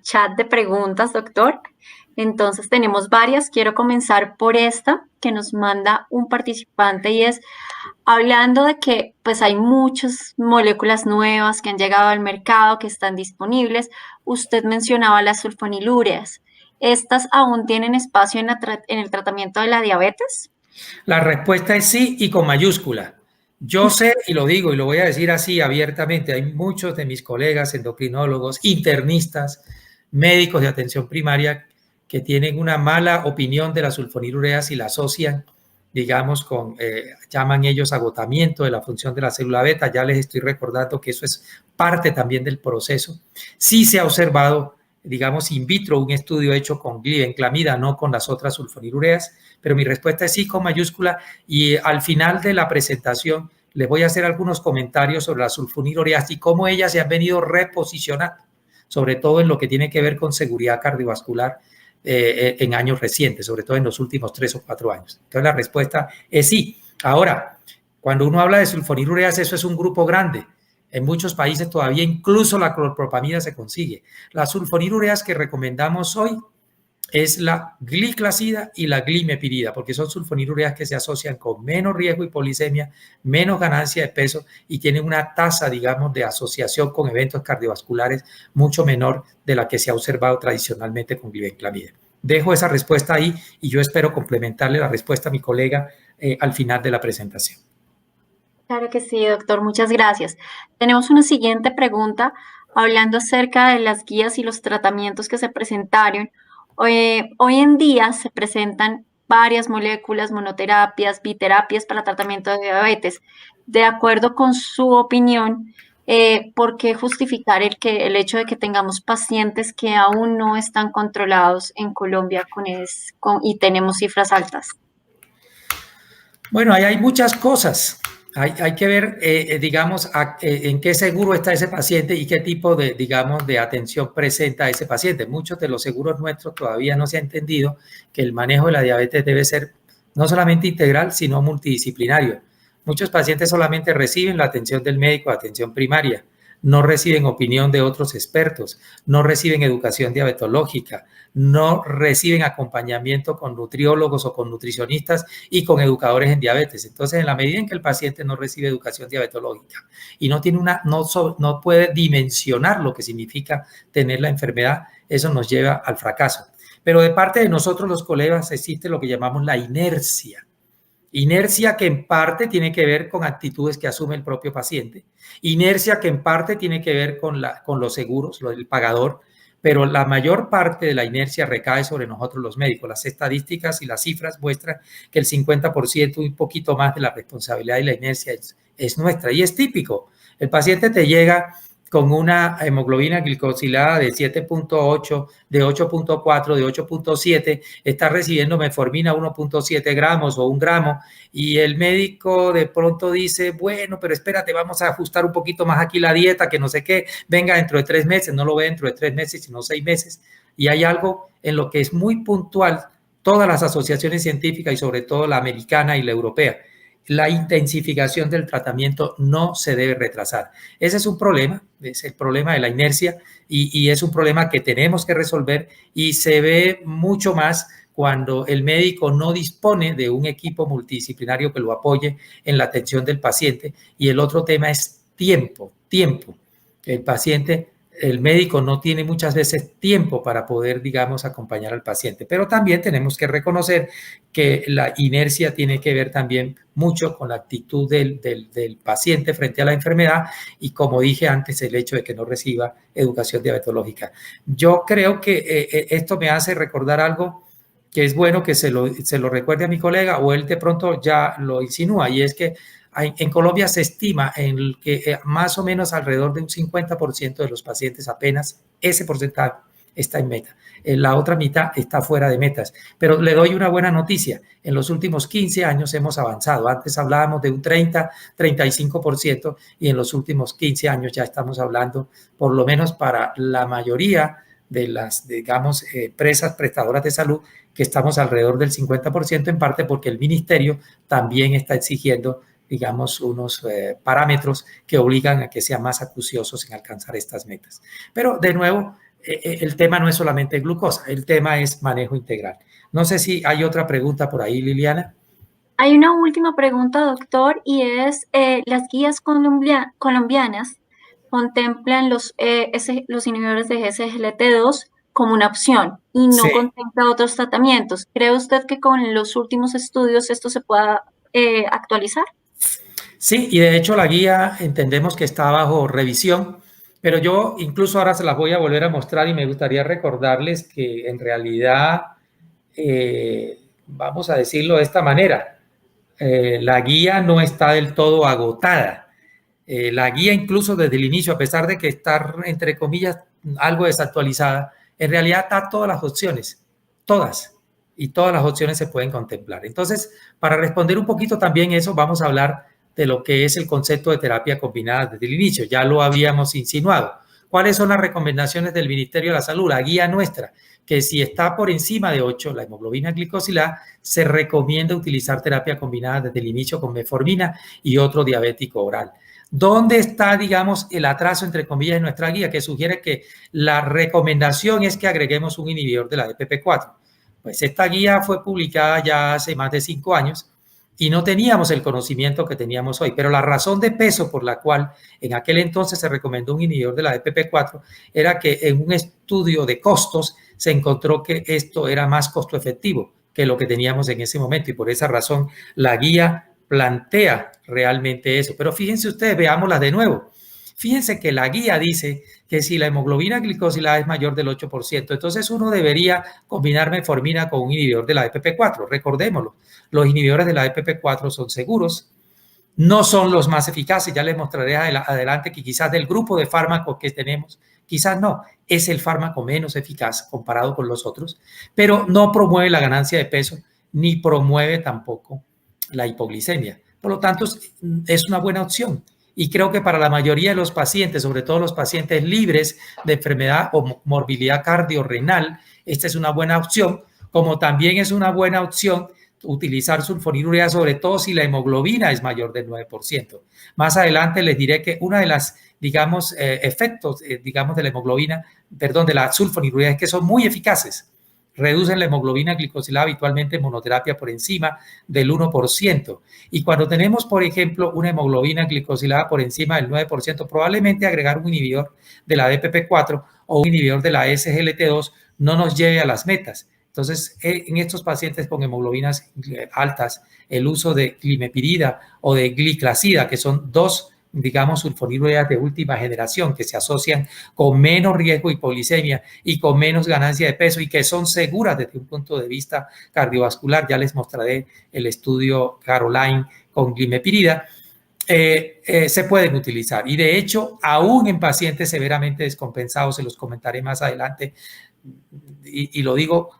chat de preguntas, doctor. Entonces tenemos varias. Quiero comenzar por esta que nos manda un participante y es hablando de que pues hay muchas moléculas nuevas que han llegado al mercado, que están disponibles. Usted mencionaba las sulfonilúreas. ¿Estas aún tienen espacio en el tratamiento de la diabetes? La respuesta es sí y con mayúscula. Yo sé, y lo digo y lo voy a decir así abiertamente, hay muchos de mis colegas endocrinólogos, internistas, médicos de atención primaria que tienen una mala opinión de las sulfonilureas y la asocian digamos, llaman ellos agotamiento de la función de la célula beta. Ya les estoy recordando que eso es parte también del proceso. Sí se ha observado, digamos, in vitro, un estudio hecho con glibenclamida, no con las otras sulfonilureas, pero mi respuesta es sí con mayúscula, y al final de la presentación les voy a hacer algunos comentarios sobre las sulfonilureas y cómo ellas se han venido reposicionando, sobre todo en lo que tiene que ver con seguridad cardiovascular en años recientes, sobre todo en los últimos 3 o 4 años. Entonces la respuesta es sí. Ahora, cuando uno habla de sulfonilureas, eso es un grupo grande. En muchos países todavía incluso la clorpropamida se consigue. Las sulfonilureas que recomendamos hoy es la gliclazida y la glimepirida, porque son sulfonilureas que se asocian con menos riesgo de hipoglicemia, menos ganancia de peso y tienen una tasa, digamos, de asociación con eventos cardiovasculares mucho menor de la que se ha observado tradicionalmente con glibenclamida. Dejo esa respuesta ahí y yo espero complementarle la respuesta a mi colega al final de la presentación. Claro que sí, doctor, muchas gracias. Tenemos una siguiente pregunta hablando acerca de las guías y los tratamientos que se presentaron. Hoy en día se presentan varias moléculas, monoterapias, biterapias para tratamiento de diabetes. De acuerdo con su opinión, ¿por qué justificar el hecho de que tengamos pacientes que aún no están controlados en Colombia y tenemos cifras altas? Bueno, ahí hay muchas cosas. Hay que ver, digamos, en qué seguro está ese paciente y qué tipo de, digamos, de atención presenta ese paciente. Muchos de los seguros nuestros todavía no se ha entendido que el manejo de la diabetes debe ser no solamente integral, sino multidisciplinario. Muchos pacientes solamente reciben la atención del médico, atención primaria, no reciben opinión de otros expertos, no reciben educación diabetológica, no reciben acompañamiento con nutriólogos o con nutricionistas y con educadores en diabetes. Entonces, en la medida en que el paciente no recibe educación diabetológica y no puede dimensionar lo que significa tener la enfermedad, eso nos lleva al fracaso. Pero de parte de nosotros los colegas existe lo que llamamos la inercia. Inercia que en parte tiene que ver con actitudes que asume el propio paciente. Inercia que en parte tiene que ver con los seguros, el pagador, pero la mayor parte de la inercia recae sobre nosotros los médicos. Las estadísticas y las cifras muestran que el 50% y un poquito más de la responsabilidad y la inercia es nuestra. Y es típico. El paciente te llega con una hemoglobina glicosilada de 7.8, de 8.4, de 8.7, está recibiendo metformina 1.7 gramos o 1 gramo y el médico de pronto dice, bueno, pero espérate, vamos a ajustar un poquito más aquí la dieta, que no sé qué, venga dentro de 3 meses, no lo ve dentro de 3 meses, sino 6 meses. Y hay algo en lo que es muy puntual, todas las asociaciones científicas y sobre todo la americana y la europea. La intensificación del tratamiento no se debe retrasar. Ese es un problema, es el problema de la inercia y es un problema que tenemos que resolver y se ve mucho más cuando el médico no dispone de un equipo multidisciplinario que lo apoye en la atención del paciente. Y el otro tema es tiempo. El médico no tiene muchas veces tiempo para poder, digamos, acompañar al paciente, pero también tenemos que reconocer que la inercia tiene que ver también mucho con la actitud del paciente frente a la enfermedad y, como dije antes, el hecho de que no reciba educación diabetológica. Yo creo que esto me hace recordar algo que es bueno que se lo recuerde a mi colega o él de pronto ya lo insinúa, y es que en Colombia se estima en que más o menos alrededor de un 50% de los pacientes, apenas ese porcentaje está en meta. La otra mitad está fuera de metas. Pero le doy una buena noticia. En los últimos 15 años hemos avanzado. Antes hablábamos de un 30, 35% y en los últimos 15 años ya estamos hablando, por lo menos para la mayoría de las, digamos, empresas prestadoras de salud, que estamos alrededor del 50%, en parte porque el ministerio también está exigiendo, digamos, unos parámetros que obligan a que sean más acuciosos en alcanzar estas metas. Pero, de nuevo, el tema no es solamente glucosa, el tema es manejo integral. No sé si hay otra pregunta por ahí, Liliana. Hay una última pregunta, doctor, y es, las guías colombianas contemplan los inhibidores de SGLT2 como una opción y no contempla otros tratamientos. ¿Cree usted que con los últimos estudios esto se pueda actualizar? Sí, y de hecho la guía entendemos que está bajo revisión, pero yo incluso ahora se las voy a volver a mostrar y me gustaría recordarles que en realidad, vamos a decirlo de esta manera, la guía no está del todo agotada. La guía incluso desde el inicio, a pesar de que está, entre comillas, algo desactualizada, en realidad está todas las opciones, todas, y todas las opciones se pueden contemplar. Entonces, para responder un poquito también eso, vamos a hablar de lo que es el concepto de terapia combinada desde el inicio. Ya lo habíamos insinuado. ¿Cuáles son las recomendaciones del Ministerio de la Salud? La guía nuestra, que si está por encima de 8, la hemoglobina glicosilada, se recomienda utilizar terapia combinada desde el inicio con metformina y otro diabético oral. ¿Dónde está, digamos, el atraso, entre comillas, de nuestra guía, que sugiere que la recomendación es que agreguemos un inhibidor de la DPP4? Pues esta guía fue publicada ya hace más de 5 años y no teníamos el conocimiento que teníamos hoy, pero la razón de peso por la cual en aquel entonces se recomendó un inhibidor de la DPP4 era que en un estudio de costos se encontró que esto era más costo efectivo que lo que teníamos en ese momento y por esa razón la guía plantea realmente eso. Pero fíjense ustedes, veámosla de nuevo. Fíjense que la guía dice que si la hemoglobina glicosilada es mayor del 8%, entonces uno debería combinar metformina con un inhibidor de la DPP4. Recordémoslo, los inhibidores de la DPP4 son seguros, no son los más eficaces. Ya les mostraré adelante que quizás del grupo de fármacos que tenemos, quizás no, es el fármaco menos eficaz comparado con los otros, pero no promueve la ganancia de peso ni promueve tampoco la hipoglicemia. Por lo tanto, es una buena opción. Y creo que para la mayoría de los pacientes, sobre todo los pacientes libres de enfermedad o morbilidad cardiorrenal, esta es una buena opción, como también es una buena opción utilizar sulfonilurea, sobre todo si la hemoglobina es mayor del 9%. Más adelante les diré que una de las, digamos, efectos, digamos, de la hemoglobina, perdón, de la sulfonilurea es que son muy eficaces. Reducen la hemoglobina glicosilada habitualmente en monoterapia por encima del 1%. Y cuando tenemos, por ejemplo, una hemoglobina glicosilada por encima del 9%, probablemente agregar un inhibidor de la DPP4 o un inhibidor de la SGLT2 no nos lleve a las metas. Entonces, en estos pacientes con hemoglobinas altas, el uso de glimepirida o de gliclazida, que son dos, digamos, sulfonilureas de última generación que se asocian con menos riesgo de hipoglicemia y con menos ganancia de peso y que son seguras desde un punto de vista cardiovascular. Ya les mostraré el estudio Caroline con glimepirida. Se pueden utilizar y de hecho, aún en pacientes severamente descompensados, se los comentaré más adelante y lo digo,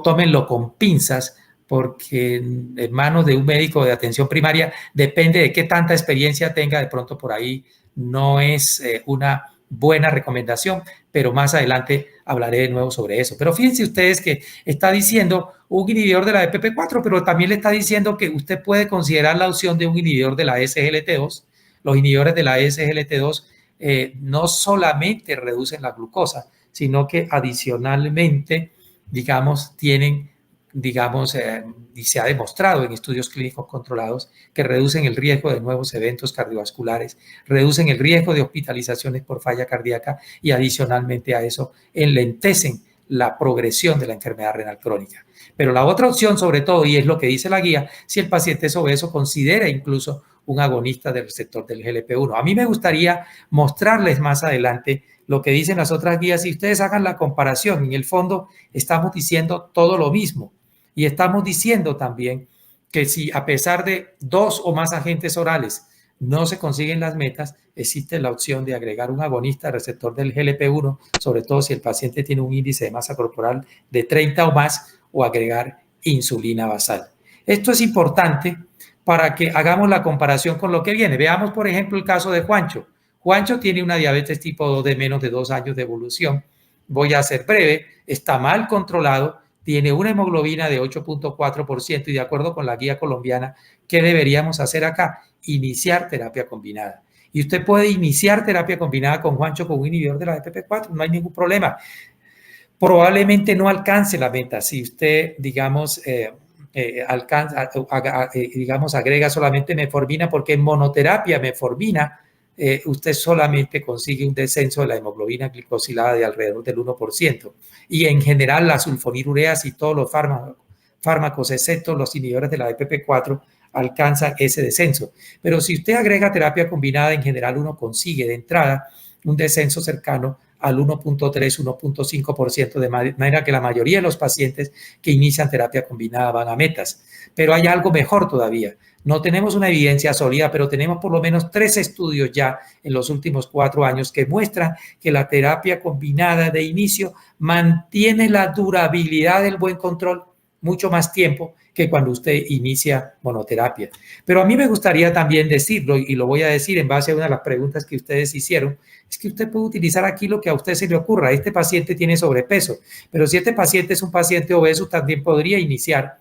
tómenlo con pinzas, porque en manos de un médico de atención primaria depende de qué tanta experiencia tenga. De pronto por ahí no es una buena recomendación, pero más adelante hablaré de nuevo sobre eso. Pero fíjense ustedes que está diciendo un inhibidor de la DPP4, pero también le está diciendo que usted puede considerar la opción de un inhibidor de la SGLT2. Los inhibidores de la SGLT2 no solamente reducen la glucosa, sino que adicionalmente, digamos, tienen, digamos, y se ha demostrado en estudios clínicos controlados que reducen el riesgo de nuevos eventos cardiovasculares, reducen el riesgo de hospitalizaciones por falla cardíaca y adicionalmente a eso enlentecen la progresión de la enfermedad renal crónica. Pero la otra opción, sobre todo, y es lo que dice la guía, si el paciente es obeso, considera incluso un agonista del receptor del GLP-1. A mí me gustaría mostrarles más adelante lo que dicen las otras guías y ustedes hagan la comparación. En el fondo estamos diciendo todo lo mismo y estamos diciendo también que si a pesar de 2 o más agentes orales no se consiguen las metas, existe la opción de agregar un agonista al receptor del GLP-1, sobre todo si el paciente tiene un índice de masa corporal de 30 o más, o agregar insulina basal. Esto es importante para que hagamos la comparación con lo que viene. Veamos, por ejemplo, el caso de Juancho. Juancho tiene una diabetes tipo 2 de menos de 2 años de evolución. Voy a ser breve, está mal controlado, tiene una hemoglobina de 8.4% y de acuerdo con la guía colombiana, ¿qué deberíamos hacer acá? Iniciar terapia combinada. Y usted puede iniciar terapia combinada con Juancho con un inhibidor de la DPP4, no hay ningún problema. Probablemente no alcance la meta si usted, digamos, agrega solamente metformina, porque en monoterapia metformina usted solamente consigue un descenso de la hemoglobina glicosilada de alrededor del 1%. Y en general las sulfonilureas y todos los fármacos, excepto los inhibidores de la DPP4, alcanzan ese descenso. Pero si usted agrega terapia combinada, en general uno consigue de entrada un descenso cercano al 1.3, 1.5%, de manera que la mayoría de los pacientes que inician terapia combinada van a metas. Pero hay algo mejor todavía. No tenemos una evidencia sólida, pero tenemos por lo menos 3 estudios ya en los últimos 4 años que muestran que la terapia combinada de inicio mantiene la durabilidad del buen control mucho más tiempo que cuando usted inicia monoterapia. Pero a mí me gustaría también decirlo, y lo voy a decir en base a una de las preguntas que ustedes hicieron, es que usted puede utilizar aquí lo que a usted se le ocurra. Este paciente tiene sobrepeso, pero si este paciente es un paciente obeso, también podría iniciar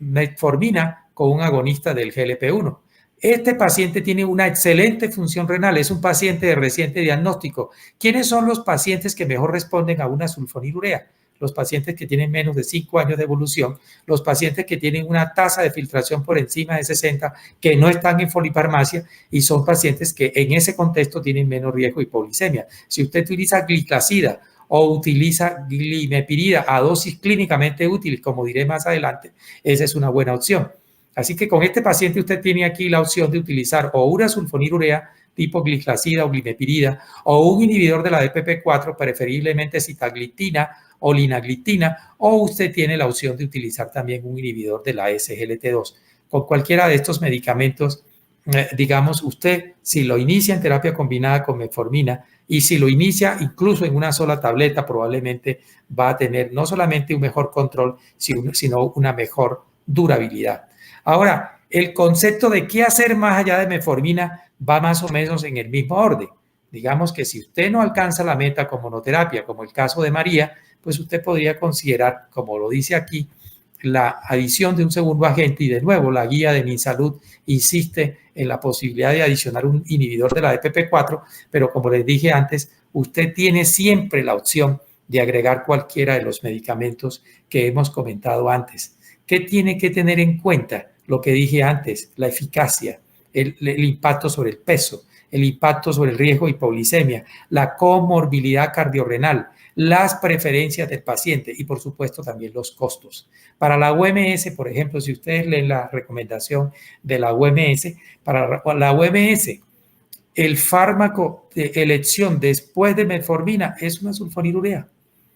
metformina con un agonista del GLP-1. Este paciente tiene una excelente función renal, es un paciente de reciente diagnóstico. ¿Quiénes son los pacientes que mejor responden a una sulfonilurea? Los pacientes que tienen menos de 5 años de evolución, los pacientes que tienen una tasa de filtración por encima de 60, que no están en folifarmacia, y son pacientes que en ese contexto tienen menos riesgo de hipoglicemia. Si usted utiliza gliclazida o utiliza glimepirida a dosis clínicamente útiles, como diré más adelante, esa es una buena opción. Así que con este paciente usted tiene aquí la opción de utilizar o una sulfonilurea tipo gliclazida o glimepirida, o un inhibidor de la DPP-4, preferiblemente sitaglitina o linagliptina, o usted tiene la opción de utilizar también un inhibidor de la SGLT2. Con cualquiera de estos medicamentos, digamos, usted si lo inicia en terapia combinada con metformina y si lo inicia incluso en una sola tableta, probablemente va a tener no solamente un mejor control, sino una mejor durabilidad. Ahora, el concepto de qué hacer más allá de metformina va más o menos en el mismo orden. Digamos que si usted no alcanza la meta con monoterapia, como el caso de María, pues usted podría considerar, como lo dice aquí, la adición de un segundo agente, y de nuevo la guía de MinSalud insiste en la posibilidad de adicionar un inhibidor de la DPP-4, pero como les dije antes, usted tiene siempre la opción de agregar cualquiera de los medicamentos que hemos comentado antes. ¿Qué tiene que tener en cuenta? Lo que dije antes, la eficacia, el impacto sobre el peso, el impacto sobre el riesgo de hipoglicemia, la comorbilidad cardiorrenal, las preferencias del paciente y, por supuesto, también los costos. Para la OMS, por ejemplo, si ustedes leen la recomendación de la OMS, para la OMS, el fármaco de elección después de metformina es una sulfonilurea.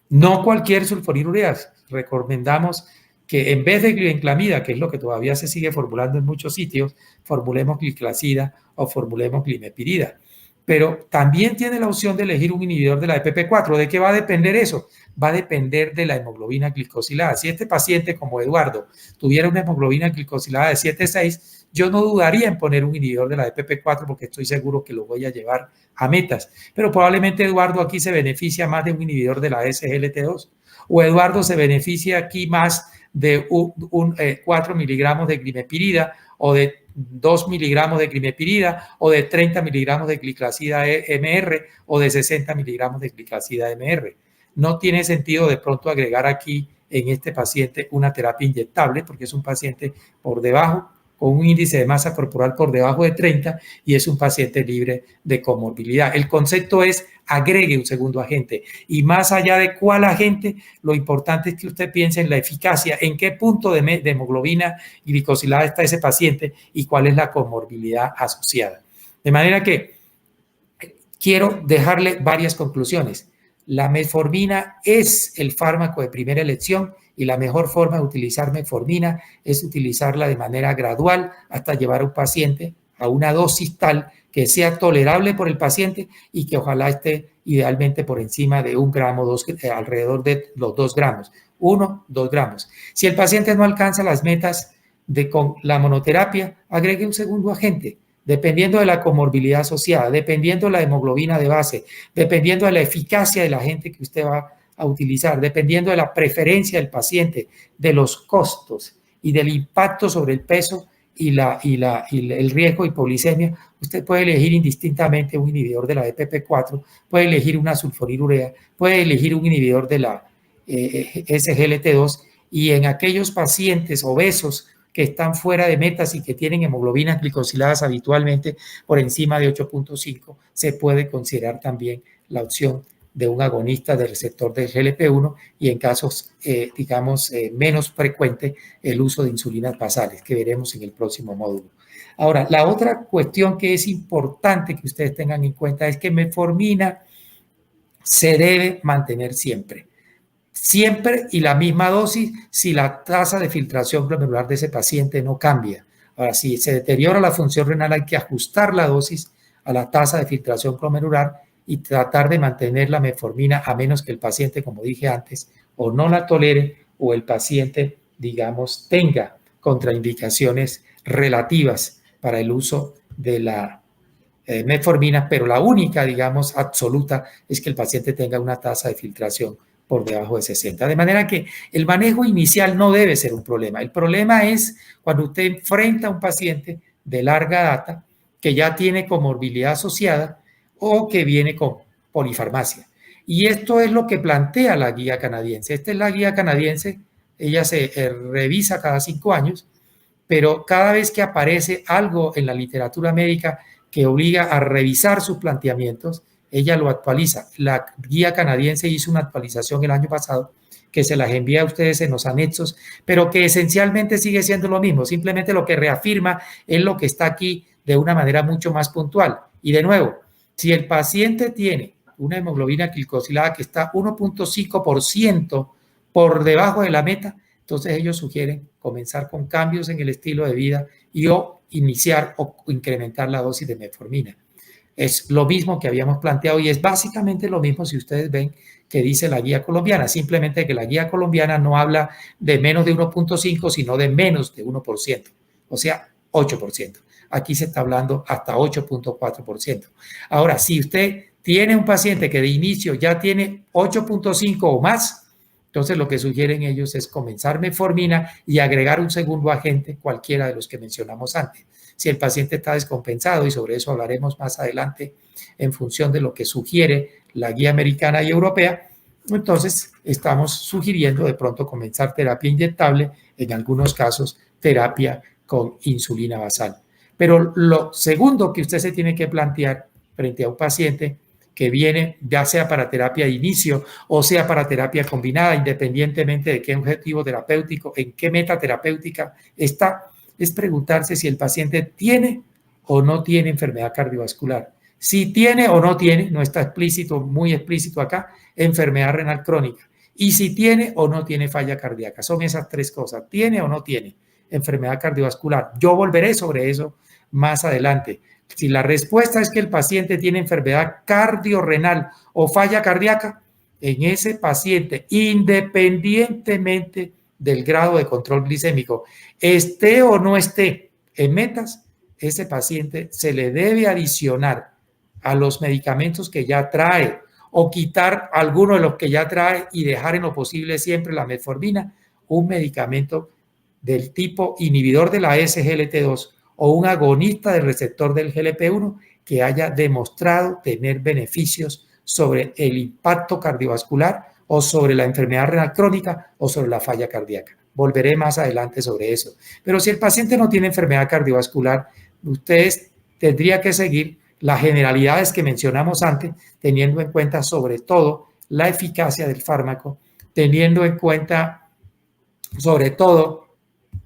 No cualquier sulfonilurea. Recomendamos que en vez de glibenclamida, que es lo que todavía se sigue formulando en muchos sitios, formulemos gliclazida o formulemos glimepirida. Pero también tiene la opción de elegir un inhibidor de la DPP-4. ¿De qué va a depender eso? Va a depender de la hemoglobina glicosilada. Si este paciente, como Eduardo, tuviera una hemoglobina glicosilada de 7,6, yo no dudaría en poner un inhibidor de la DPP-4 porque estoy seguro que lo voy a llevar a metas. Pero probablemente Eduardo aquí se beneficia más de un inhibidor de la SGLT2. O Eduardo se beneficia aquí más de 4 miligramos de glimepirida o de 2 miligramos de glimepirida o de 30 miligramos de gliclazida MR o de 60 miligramos de gliclazida MR. No tiene sentido de pronto agregar aquí en este paciente una terapia inyectable porque es un paciente por debajo, con un índice de masa corporal por debajo de 30 y es un paciente libre de comorbilidad. El concepto es agregue un segundo agente y más allá de cuál agente, lo importante es que usted piense en la eficacia, en qué punto de hemoglobina glicosilada está ese paciente y cuál es la comorbilidad asociada. De manera que quiero dejarle varias conclusiones. La metformina es el fármaco de primera elección y la mejor forma de utilizar metformina es utilizarla de manera gradual hasta llevar a un paciente a una dosis tal que sea tolerable por el paciente y que ojalá esté idealmente por encima de 1 gramo, alrededor de los 2 gramos. 1, 2 gramos. Si el paciente no alcanza las metas con la monoterapia, agregue un segundo agente. Dependiendo de la comorbilidad asociada, dependiendo de la hemoglobina de base, dependiendo de la eficacia del agente que usted va a utilizar, dependiendo de la preferencia del paciente, de los costos y del impacto sobre el peso y el riesgo de hipoglicemia, usted puede elegir indistintamente un inhibidor de la DPP-4, puede elegir una sulfonilurea, puede elegir un inhibidor de la SGLT2 y en aquellos pacientes obesos que están fuera de metas y que tienen hemoglobinas glicosiladas habitualmente por encima de 8.5, se puede considerar también la opción de un agonista del receptor del GLP-1 y en casos, menos frecuente, el uso de insulinas basales, que veremos en el próximo módulo. Ahora, la otra cuestión que es importante que ustedes tengan en cuenta es que metformina se debe mantener siempre. Siempre y la misma dosis si la tasa de filtración glomerular de ese paciente no cambia. Ahora, si se deteriora la función renal, hay que ajustar la dosis a la tasa de filtración glomerular y tratar de mantener la metformina a menos que el paciente, como dije antes, o no la tolere o el paciente, digamos, tenga contraindicaciones relativas para el uso de la metformina, pero la única, digamos, absoluta es que el paciente tenga una tasa de filtración por debajo de 60. De manera que el manejo inicial no debe ser un problema. El problema es cuando usted enfrenta a un paciente de larga data que ya tiene comorbilidad asociada o que viene con polifarmacia. Y esto es lo que plantea la guía canadiense. Esta es la guía canadiense, ella se revisa cada 5 años, pero cada vez que aparece algo en la literatura médica que obliga a revisar sus planteamientos, ella lo actualiza. La guía canadiense hizo una actualización el año pasado que se las envía a ustedes en los anexos, pero que esencialmente sigue siendo lo mismo. Simplemente lo que reafirma es lo que está aquí de una manera mucho más puntual. Y de nuevo, si el paciente tiene una hemoglobina glicosilada que está 1.5% por debajo de la meta, entonces ellos sugieren comenzar con cambios en el estilo de vida y o iniciar o incrementar la dosis de metformina. Es lo mismo que habíamos planteado y es básicamente lo mismo si ustedes ven que dice la guía colombiana, simplemente que la guía colombiana no habla de menos de 1.5, sino de menos de 1%, o sea, 8%. Aquí se está hablando hasta 8.4%. Ahora, si usted tiene un paciente que de inicio ya tiene 8.5 o más, entonces lo que sugieren ellos es comenzar metformina y agregar un segundo agente, cualquiera de los que mencionamos antes. Si el paciente está descompensado, y sobre eso hablaremos más adelante en función de lo que sugiere la guía americana y europea, entonces estamos sugiriendo de pronto comenzar terapia inyectable, en algunos casos terapia con insulina basal. Pero lo segundo que usted se tiene que plantear frente a un paciente que viene ya sea para terapia de inicio o sea para terapia combinada, independientemente de qué objetivo terapéutico, en qué meta terapéutica está, es preguntarse si el paciente tiene o no tiene enfermedad cardiovascular. Si tiene o no tiene, no está explícito, muy explícito acá, enfermedad renal crónica. Y si tiene o no tiene falla cardíaca. Son esas tres cosas. ¿Tiene o no tiene enfermedad cardiovascular? Yo volveré sobre eso más adelante. Si la respuesta es que el paciente tiene enfermedad cardiorrenal o falla cardíaca, en ese paciente, independientemente del grado de control glicémico, esté o no esté en metas, ese paciente se le debe adicionar a los medicamentos que ya trae o quitar alguno de los que ya trae y dejar en lo posible siempre la metformina, un medicamento del tipo inhibidor de la SGLT2 o un agonista del receptor del GLP-1 que haya demostrado tener beneficios sobre el impacto cardiovascular o sobre la enfermedad renal crónica o sobre la falla cardíaca. Volveré más adelante sobre eso. Pero si el paciente no tiene enfermedad cardiovascular, ustedes tendrían que seguir las generalidades que mencionamos antes, teniendo en cuenta sobre todo la eficacia del fármaco, teniendo en cuenta sobre todo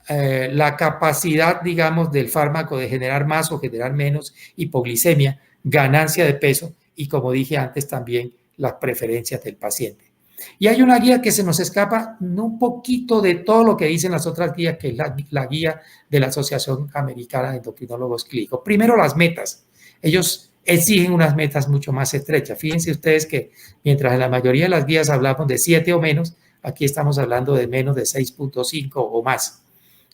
la capacidad, digamos, del fármaco de generar más o generar menos hipoglicemia, ganancia de peso y, como dije antes, también las preferencias del paciente. Y hay una guía que se nos escapa un poquito de todo lo que dicen las otras guías, que es la guía de la Asociación Americana de Endocrinólogos Clínicos. Primero, las metas. Ellos exigen unas metas mucho más estrechas. Fíjense ustedes que mientras en la mayoría de las guías hablamos de 7 o menos, aquí estamos hablando de menos de 6.5 o más.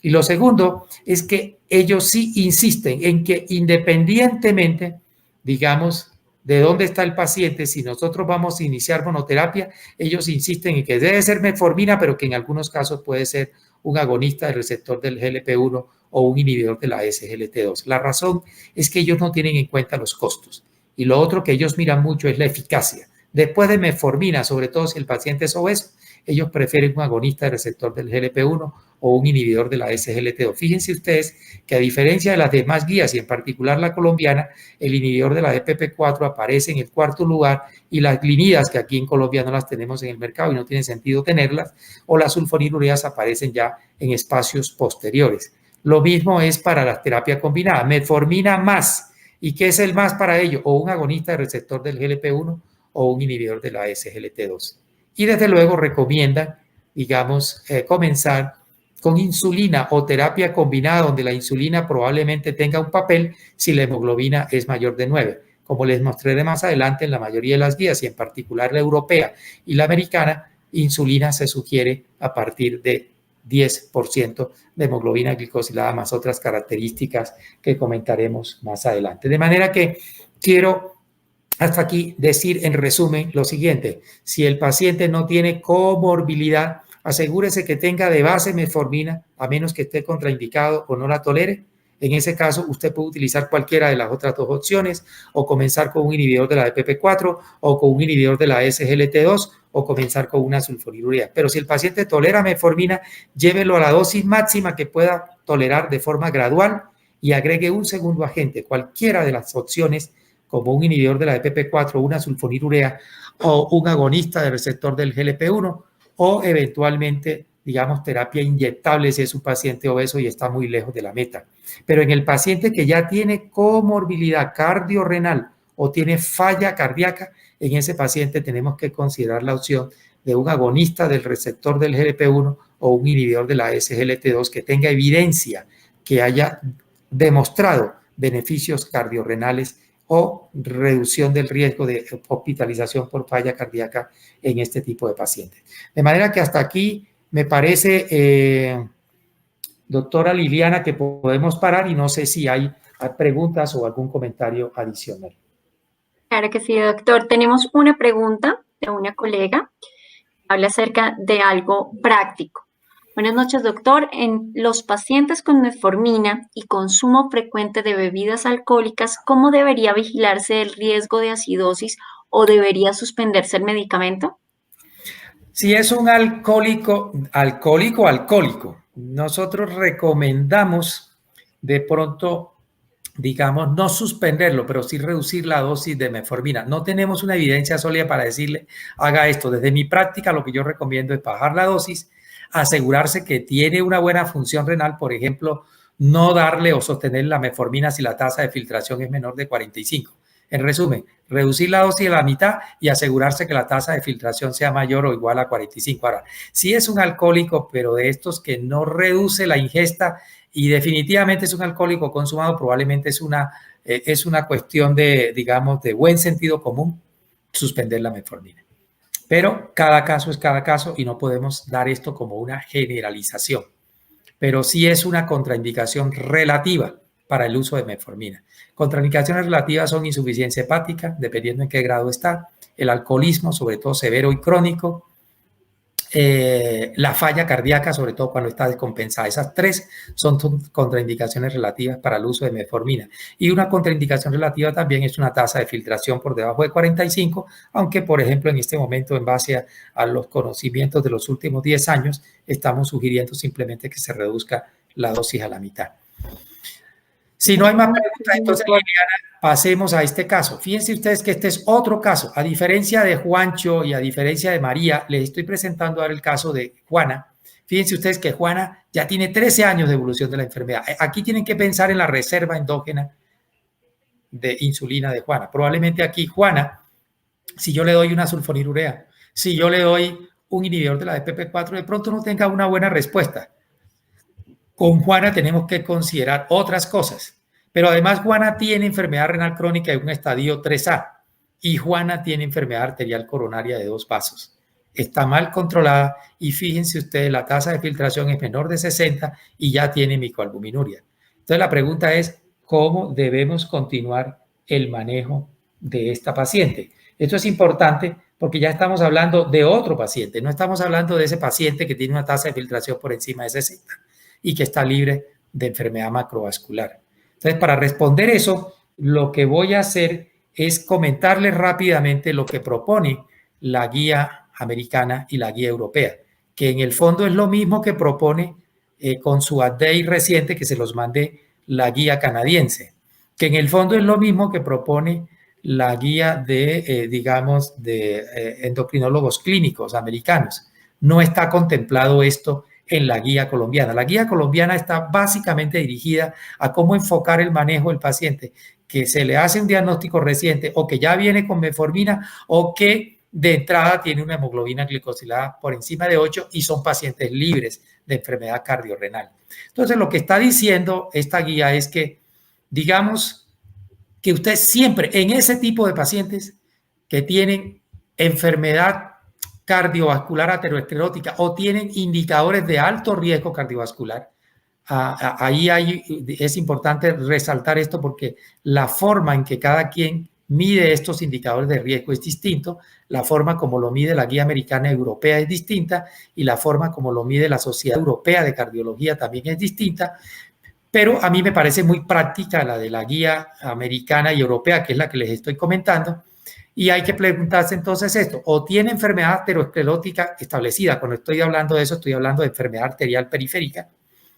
Y lo segundo es que ellos sí insisten en que independientemente, digamos, de dónde está el paciente, si nosotros vamos a iniciar monoterapia, ellos insisten en que debe ser metformina, pero que en algunos casos puede ser un agonista del receptor del GLP-1 o un inhibidor de la SGLT2. La razón es que ellos no tienen en cuenta los costos. Y lo otro que ellos miran mucho es la eficacia. Después de metformina, sobre todo si el paciente es obeso, ellos prefieren un agonista del receptor del GLP-1 o un inhibidor de la SGLT2. Fíjense ustedes que a diferencia de las demás guías y en particular la colombiana, el inhibidor de la DPP4 aparece en el 4º lugar y las glinidas, que aquí en Colombia no las tenemos en el mercado y no tiene sentido tenerlas, o las sulfonilureas aparecen ya en espacios posteriores. Lo mismo es para la terapia combinada. Metformina más. ¿Y qué es el más para ello? O un agonista del receptor del GLP-1 o un inhibidor de la SGLT2. Y desde luego recomiendan, digamos, comenzar con insulina o terapia combinada, donde la insulina probablemente tenga un papel si la hemoglobina es mayor de 9. Como les mostré de más adelante, en la mayoría de las guías, y en particular la europea y la americana, insulina se sugiere a partir de 10% de hemoglobina glicosilada más otras características que comentaremos más adelante. De manera que quiero hasta aquí decir en resumen lo siguiente: si el paciente no tiene comorbilidad, asegúrese que tenga de base metformina, a menos que esté contraindicado o no la tolere. En ese caso, usted puede utilizar cualquiera de las otras dos opciones, o comenzar con un inhibidor de la DPP4 o con un inhibidor de la SGLT2 o comenzar con una sulfonilurea. Pero si el paciente tolera metformina, llévelo a la dosis máxima que pueda tolerar de forma gradual y agregue un segundo agente, cualquiera de las opciones, como un inhibidor de la DPP4, una sulfonilurea o un agonista del receptor del GLP-1 o eventualmente, digamos, terapia inyectable si es un paciente obeso y está muy lejos de la meta. Pero en el paciente que ya tiene comorbilidad cardiorrenal o tiene falla cardíaca, en ese paciente tenemos que considerar la opción de un agonista del receptor del GLP-1 o un inhibidor de la SGLT2 que tenga evidencia, que haya demostrado beneficios cardiorrenales o reducción del riesgo de hospitalización por falla cardíaca en este tipo de pacientes. De manera que hasta aquí me parece, doctora Liliana, que podemos parar, y no sé si hay preguntas o algún comentario adicional. Claro que sí, doctor. Tenemos una pregunta de una colega. Habla acerca de algo práctico. Buenas noches, doctor. En los pacientes con metformina y consumo frecuente de bebidas alcohólicas, ¿cómo debería vigilarse el riesgo de acidosis o debería suspenderse el medicamento? Si es un alcohólico, nosotros recomendamos de pronto, digamos, no suspenderlo, pero sí reducir la dosis de metformina. No tenemos una evidencia sólida para decirle, haga esto. Desde mi práctica, lo que yo recomiendo es bajar la dosis, asegurarse que tiene una buena función renal, por ejemplo, no darle o sostener la metformina si la tasa de filtración es menor de 45. En resumen, reducir la dosis a la mitad y asegurarse que la tasa de filtración sea mayor o igual a 45. Ahora, si es un alcohólico, pero de estos que no reduce la ingesta y definitivamente es un alcohólico consumado, probablemente es una cuestión de, digamos, de buen sentido común suspender la metformina. Pero cada caso es cada caso y no podemos dar esto como una generalización. Pero sí es una contraindicación relativa para el uso de metformina. Contraindicaciones relativas son insuficiencia hepática, dependiendo en qué grado está, el alcoholismo, sobre todo severo y crónico, la falla cardíaca, sobre todo cuando está descompensada. Esas tres son contraindicaciones relativas para el uso de metformina. Y una contraindicación relativa también es una tasa de filtración por debajo de 45, aunque, por ejemplo, en este momento, en base a los conocimientos de los últimos 10 años, estamos sugiriendo simplemente que se reduzca la dosis a la mitad. Si no hay más preguntas, entonces, Liliana, pasemos a este caso. Fíjense ustedes que este es otro caso. A diferencia de Juancho y a diferencia de María, les estoy presentando ahora el caso de Juana. Fíjense ustedes que Juana ya tiene 13 años de evolución de la enfermedad. Aquí tienen que pensar en la reserva endógena de insulina de Juana. Probablemente aquí Juana, si yo le doy una sulfonilurea, si yo le doy un inhibidor de la DPP4, de pronto no tenga una buena respuesta. Con Juana tenemos que considerar otras cosas, pero además Juana tiene enfermedad renal crónica de un estadio 3A y Juana tiene enfermedad arterial coronaria de 2 vasos. Está mal controlada y fíjense ustedes, la tasa de filtración es menor de 60 y ya tiene microalbuminuria. Entonces la pregunta es, ¿cómo debemos continuar el manejo de esta paciente? Esto es importante porque ya estamos hablando de otro paciente, no estamos hablando de ese paciente que tiene una tasa de filtración por encima de 60 y que está libre de enfermedad macrovascular. Entonces, para responder eso, lo que voy a hacer es comentarles rápidamente lo que propone la guía americana y la guía europea, que en el fondo es lo mismo que propone con su update reciente, que se los mandé, la guía canadiense, que en el fondo es lo mismo que propone la guía de, digamos, de endocrinólogos clínicos americanos. No está contemplado esto en la guía colombiana. La guía colombiana está básicamente dirigida a cómo enfocar el manejo del paciente que se le hace un diagnóstico reciente o que ya viene con metformina o que de entrada tiene una hemoglobina glicosilada por encima de 8 y son pacientes libres de enfermedad cardiorrenal. Entonces, lo que está diciendo esta guía es que, digamos, que usted siempre en ese tipo de pacientes que tienen enfermedad cardiovascular aterosclerótica o tienen indicadores de alto riesgo cardiovascular, ahí es importante resaltar esto porque la forma en que cada quien mide estos indicadores de riesgo es distinto, la forma como lo mide la guía americana y europea es distinta y la forma como lo mide la Sociedad Europea de Cardiología también es distinta, pero a mí me parece muy práctica la de la guía americana y europea, que es la que les estoy comentando, y hay que preguntarse entonces esto, o tiene enfermedad aterosclerótica establecida, cuando estoy hablando de eso estoy hablando de enfermedad arterial periférica,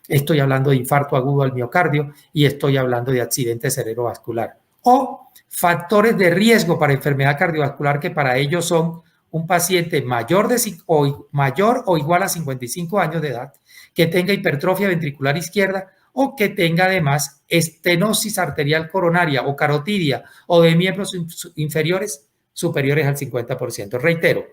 estoy hablando de infarto agudo al miocardio y estoy hablando de accidente cerebrovascular. O factores de riesgo para enfermedad cardiovascular que para ellos son un paciente mayor o igual a 55 años de edad, que tenga hipertrofia ventricular izquierda o que tenga además estenosis arterial coronaria o carotidia o de miembros inferiores superiores al 50%. Reitero,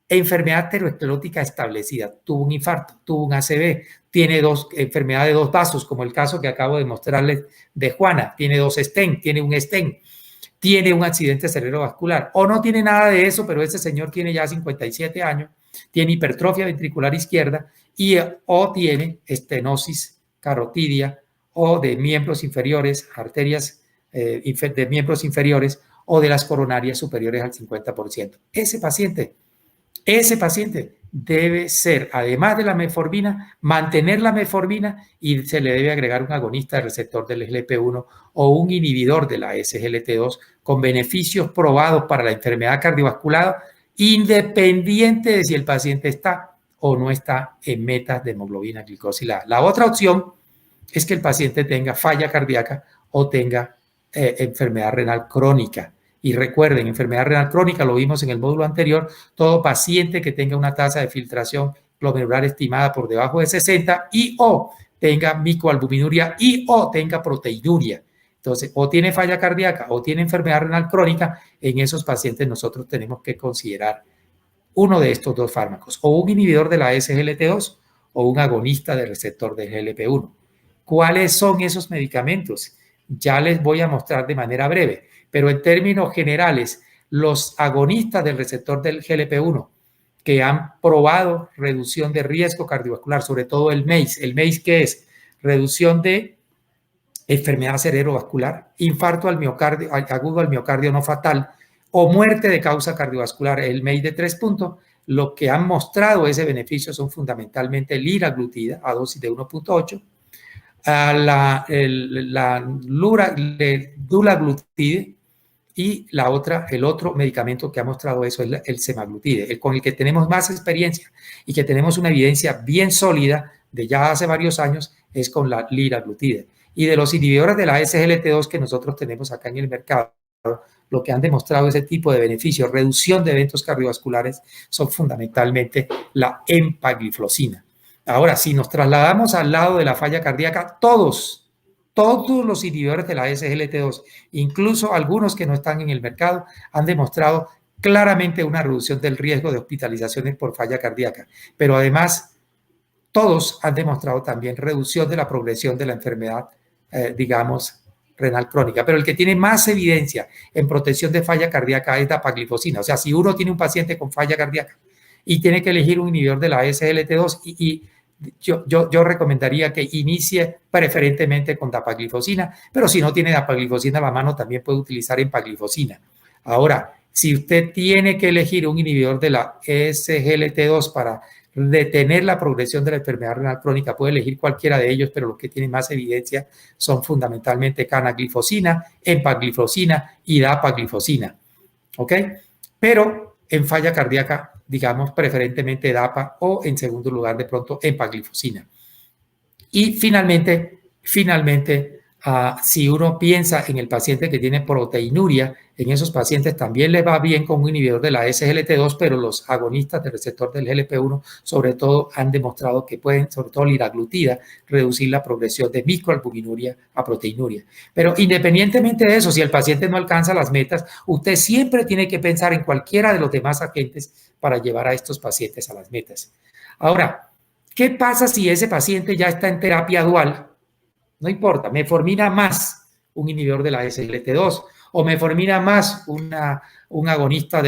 enfermedad aterosclerótica establecida, tuvo un infarto, tuvo un ACV, tiene enfermedad de dos vasos, como el caso que acabo de mostrarles de Juana, tiene dos stent, tiene un stent, tiene un accidente cerebrovascular, o no tiene nada de eso, pero ese señor tiene ya 57 años, tiene hipertrofia ventricular izquierda o tiene estenosis carotidia o de miembros inferiores, arterias de miembros inferiores o de las coronarias superiores al 50%. Ese paciente debe ser, además de la metformina, mantener la metformina y se le debe agregar un agonista del receptor del GLP-1 o un inhibidor de la SGLT2 con beneficios probados para la enfermedad cardiovascular, independiente de si el paciente está o no está en metas de hemoglobina glicosilada. La otra opción es que el paciente tenga falla cardíaca o tenga enfermedad renal crónica. Y recuerden, enfermedad renal crónica, lo vimos en el módulo anterior, todo paciente que tenga una tasa de filtración glomerular estimada por debajo de 60 y o tenga microalbuminuria y o tenga proteinuria. Entonces, o tiene falla cardíaca o tiene enfermedad renal crónica, en esos pacientes nosotros tenemos que considerar uno de estos dos fármacos, o un inhibidor de la SGLT2 o un agonista del receptor del GLP-1. ¿Cuáles son esos medicamentos? Ya les voy a mostrar de manera breve. Pero en términos generales, los agonistas del receptor del GLP-1 que han probado reducción de riesgo cardiovascular, sobre todo el MACE, ¿qué es? Reducción de enfermedad cerebrovascular, infarto al miocardio, agudo al miocardio no fatal o muerte de causa cardiovascular, el MACE de 3 puntos, lo que han mostrado ese beneficio son fundamentalmente liraglutida a dosis de 1.8, la dulaglutide y el otro medicamento que ha mostrado eso es el semaglutide, con el que tenemos más experiencia y que tenemos una evidencia bien sólida de ya hace varios años es con la liraglutide. Y de los inhibidores de la SGLT2 que nosotros tenemos acá en el mercado, lo que han demostrado ese tipo de beneficios, reducción de eventos cardiovasculares, son fundamentalmente la empagliflozina. Ahora, si nos trasladamos al lado de la falla cardíaca, todos los inhibidores de la SGLT2, incluso algunos que no están en el mercado, han demostrado claramente una reducción del riesgo de hospitalizaciones por falla cardíaca. Pero además, todos han demostrado también reducción de la progresión de la enfermedad, digamos, renal crónica. Pero el que tiene más evidencia en protección de falla cardíaca es dapagliflozina. O sea, si uno tiene un paciente con falla cardíaca y tiene que elegir un inhibidor de la SGLT2 yo recomendaría que inicie preferentemente con dapagliflozina, pero si no tiene dapagliflozina a la mano, también puede utilizar empagliflozina. Ahora, si usted tiene que elegir un inhibidor de la SGLT2 para detener la progresión de la enfermedad renal crónica, puede elegir cualquiera de ellos, pero los que tienen más evidencia son fundamentalmente canagliflozina, empagliflozina y dapagliflozina. ¿Ok? Pero en falla cardíaca, digamos, preferentemente DAPA o en segundo lugar, de pronto, empagliflozina. Y finalmente, Si uno piensa en el paciente que tiene proteinuria, en esos pacientes también les va bien con un inhibidor de la SGLT2, pero los agonistas del receptor del GLP-1 sobre todo han demostrado que pueden, sobre todo liraglutida, reducir la progresión de microalbuminuria a proteinuria. Pero independientemente de eso, si el paciente no alcanza las metas, usted siempre tiene que pensar en cualquiera de los demás agentes para llevar a estos pacientes a las metas. Ahora, ¿qué pasa si ese paciente ya está en terapia dual? No importa, metformina más un inhibidor de la SGLT2 o metformina más un agonista,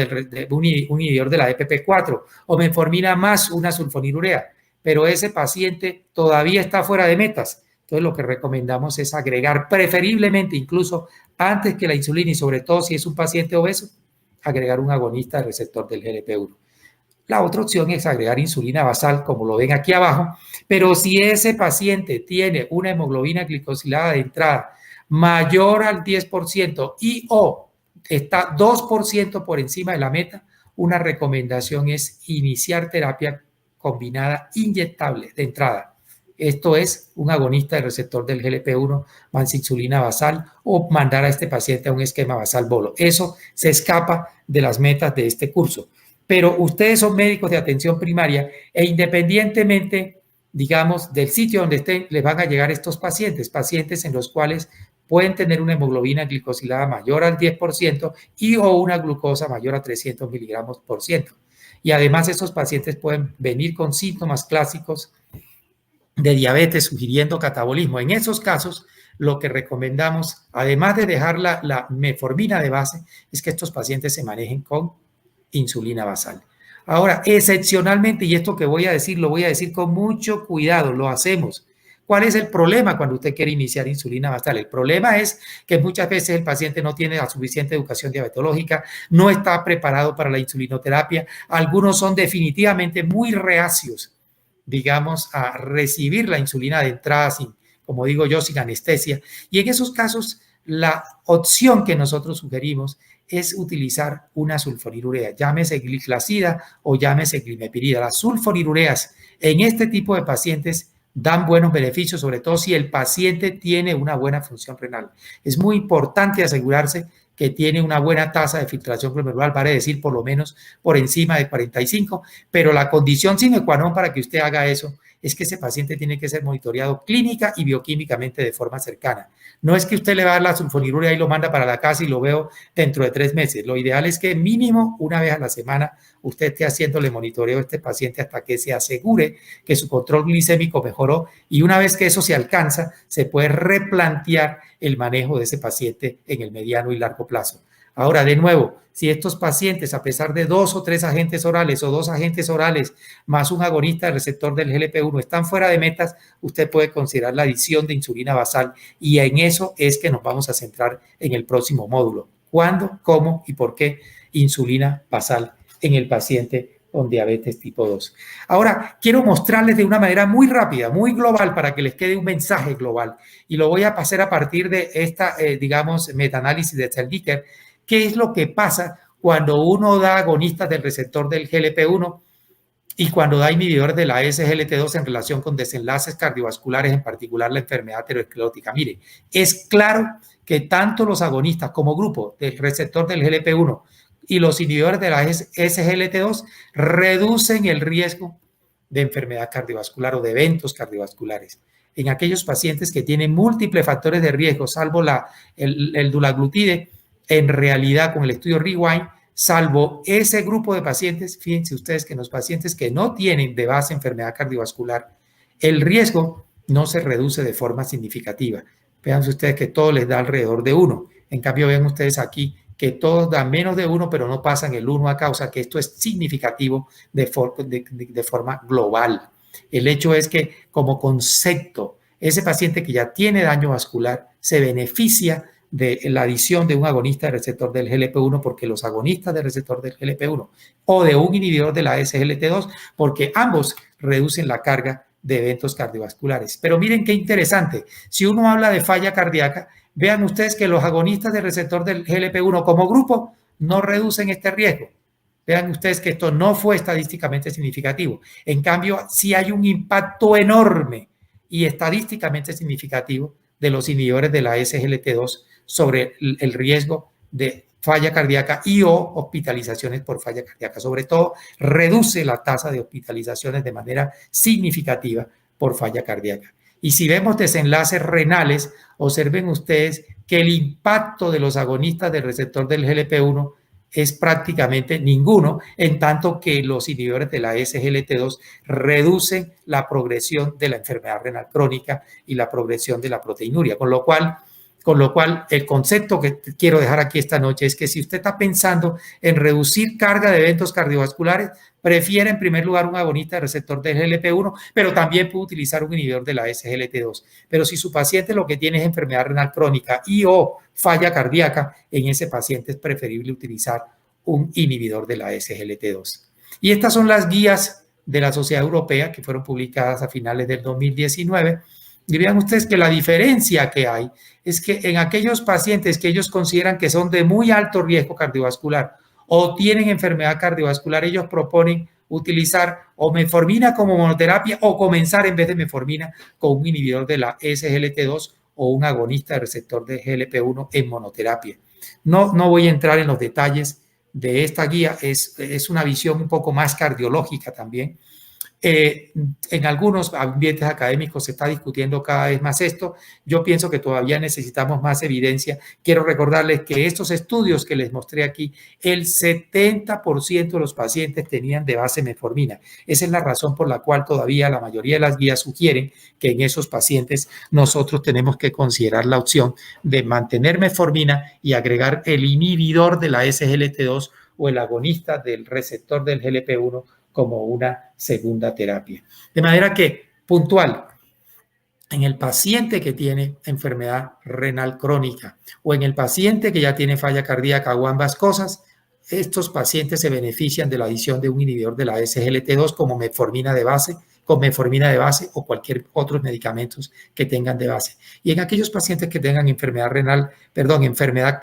un inhibidor de la EPP4 o metformina más una sulfonilurea, pero ese paciente todavía está fuera de metas. Entonces lo que recomendamos es agregar preferiblemente incluso antes que la insulina y sobre todo si es un paciente obeso, agregar un agonista del receptor del GLP-1. La otra opción es agregar insulina basal, como lo ven aquí abajo, pero si ese paciente tiene una hemoglobina glicosilada de entrada mayor al 10% y o está 2% por encima de la meta, una recomendación es iniciar terapia combinada inyectable de entrada. Esto es un agonista del receptor del GLP-1 más insulina basal o mandar a este paciente a un esquema basal bolo. Eso se escapa de las metas de este curso. Pero ustedes son médicos de atención primaria e independientemente, digamos, del sitio donde estén, les van a llegar estos pacientes en los cuales pueden tener una hemoglobina glicosilada mayor al 10% y o una glucosa mayor a 300 miligramos por ciento. Y además esos pacientes pueden venir con síntomas clásicos de diabetes sugiriendo catabolismo. En esos casos, lo que recomendamos, además de dejar la metformina de base, es que estos pacientes se manejen con insulina basal. Ahora, excepcionalmente, y esto que voy a decir, lo voy a decir con mucho cuidado, lo hacemos. ¿Cuál es el problema cuando usted quiere iniciar insulina basal? El problema es que muchas veces el paciente no tiene la suficiente educación diabetológica, no está preparado para la insulinoterapia, algunos son definitivamente muy reacios, digamos, a recibir la insulina de entrada sin, como digo yo, sin anestesia. Y en esos casos, la opción que nosotros sugerimos es utilizar una sulfonilurea, llámese gliclazida o llámese glimepirida. Las sulfonilureas en este tipo de pacientes dan buenos beneficios, sobre todo si el paciente tiene una buena función renal. Es muy importante asegurarse que tiene una buena tasa de filtración glomerular, vale decir por lo menos por encima de 45, pero la condición sine qua non para que usted haga eso es que ese paciente tiene que ser monitoreado clínica y bioquímicamente de forma cercana. No es que usted le va a dar la sulfonilurea y lo manda para la casa y lo veo dentro de 3 meses. Lo ideal es que mínimo una vez a la semana usted esté haciéndole monitoreo a este paciente hasta que se asegure que su control glicémico mejoró y una vez que eso se alcanza, se puede replantear el manejo de ese paciente en el mediano y largo plazo. Ahora, de nuevo, si estos pacientes, a pesar de 2 o 3 agentes orales o 2 agentes orales más un agonista del receptor del GLP-1 están fuera de metas, usted puede considerar la adición de insulina basal y en eso es que nos vamos a centrar en el próximo módulo. ¿Cuándo, cómo y por qué insulina basal en el paciente con diabetes tipo 2? Ahora, quiero mostrarles de una manera muy rápida, muy global, para que les quede un mensaje global. Y lo voy a pasar a partir de esta, digamos, metaanálisis de Zellniker. ¿Qué es lo que pasa cuando uno da agonistas del receptor del GLP-1 y cuando da inhibidores de la SGLT2 en relación con desenlaces cardiovasculares, en particular la enfermedad aterosclerótica? Mire, es claro que tanto los agonistas como grupo del receptor del GLP-1 y los inhibidores de la SGLT2 reducen el riesgo de enfermedad cardiovascular o de eventos cardiovasculares. En aquellos pacientes que tienen múltiples factores de riesgo, salvo el dulaglutide, en realidad con el estudio Rewind, salvo ese grupo de pacientes, fíjense ustedes que en los pacientes que no tienen de base enfermedad cardiovascular, el riesgo no se reduce de forma significativa. Vean ustedes que todo les da alrededor de 1. En cambio, ven ustedes aquí que todos dan menos de 1, pero no pasan el 1 a causa, que esto es significativo de forma global. El hecho es que, como concepto, ese paciente que ya tiene daño vascular se beneficia de la adición de un agonista del receptor del GLP-1 porque los agonistas del receptor del GLP-1 o de un inhibidor de la SGLT2 porque ambos reducen la carga de eventos cardiovasculares. Pero miren qué interesante, si uno habla de falla cardíaca, vean ustedes que los agonistas del receptor del GLP-1 como grupo no reducen este riesgo. Vean ustedes que esto no fue estadísticamente significativo. En cambio, sí hay un impacto enorme y estadísticamente significativo de los inhibidores de la SGLT2 sobre el riesgo de falla cardíaca y o hospitalizaciones por falla cardíaca. Sobre todo, reduce la tasa de hospitalizaciones de manera significativa por falla cardíaca. Y si vemos desenlaces renales, observen ustedes que el impacto de los agonistas del receptor del GLP-1 es prácticamente ninguno, en tanto que los inhibidores de la SGLT2 reducen la progresión de la enfermedad renal crónica y la progresión de la proteinuria, con lo cual el concepto que quiero dejar aquí esta noche es que si usted está pensando en reducir carga de eventos cardiovasculares, prefiere en primer lugar un agonista de receptor del GLP-1, pero también puede utilizar un inhibidor de la SGLT2. Pero si su paciente lo que tiene es enfermedad renal crónica y o falla cardíaca, en ese paciente es preferible utilizar un inhibidor de la SGLT2. Y estas son las guías de la Sociedad Europea que fueron publicadas a finales del 2019. Y vean ustedes que la diferencia que hay es que en aquellos pacientes que ellos consideran que son de muy alto riesgo cardiovascular o tienen enfermedad cardiovascular, ellos proponen utilizar o metformina como monoterapia o comenzar en vez de metformina con un inhibidor de la SGLT2 o un agonista de receptor de GLP-1 en monoterapia. No voy a entrar en los detalles de esta guía, es una visión un poco más cardiológica también. En algunos ambientes académicos se está discutiendo cada vez más esto. Yo pienso que todavía necesitamos más evidencia. Quiero recordarles que estos estudios que les mostré aquí, el 70% de los pacientes tenían de base metformina. Esa es la razón por la cual todavía la mayoría de las guías sugieren que en esos pacientes nosotros tenemos que considerar la opción de mantener metformina y agregar el inhibidor de la SGLT2 o el agonista del receptor del GLP-1 como una segunda terapia. De manera que, puntual, en el paciente que tiene enfermedad renal crónica o en el paciente que ya tiene falla cardíaca o ambas cosas, estos pacientes se benefician de la adición de un inhibidor de la SGLT2 como metformina de base, con metformina de base o cualquier otros medicamentos que tengan de base. Y en aquellos pacientes que tengan enfermedad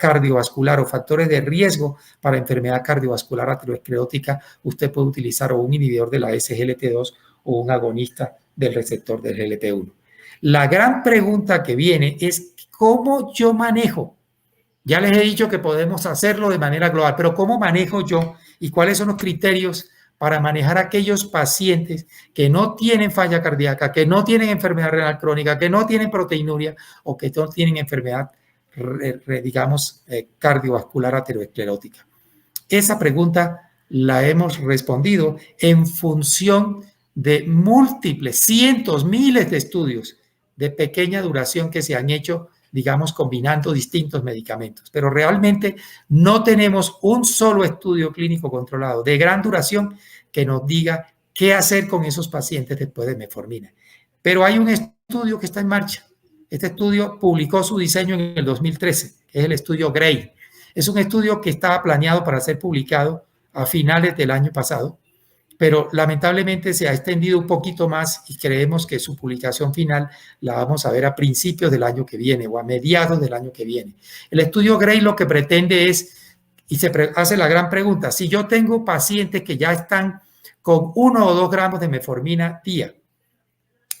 cardiovascular o factores de riesgo para enfermedad cardiovascular aterosclerótica, usted puede utilizar o un inhibidor de la SGLT2 o un agonista del receptor del GLP-1. La gran pregunta que viene es ¿cómo yo manejo? Ya les he dicho que podemos hacerlo de manera global, pero ¿cómo manejo yo y cuáles son los criterios para manejar a aquellos pacientes que no tienen falla cardíaca, que no tienen enfermedad renal crónica, que no tienen proteinuria o que no tienen enfermedad, digamos, cardiovascular aterosclerótica? Esa pregunta la hemos respondido en función de múltiples, cientos, miles de estudios de pequeña duración que se han hecho, digamos, combinando distintos medicamentos. Pero realmente no tenemos un solo estudio clínico controlado de gran duración que nos diga qué hacer con esos pacientes después de metformina. Pero hay un estudio que está en marcha. Este estudio publicó su diseño en el 2013, que es el estudio GRAY. Es un estudio que estaba planeado para ser publicado a finales del año pasado, pero lamentablemente se ha extendido un poquito más y creemos que su publicación final la vamos a ver a principios del año que viene o a mediados del año que viene. El estudio GRAY lo que pretende es, y se hace la gran pregunta, si yo tengo pacientes que ya están con 1 o 2 gramos de metformina día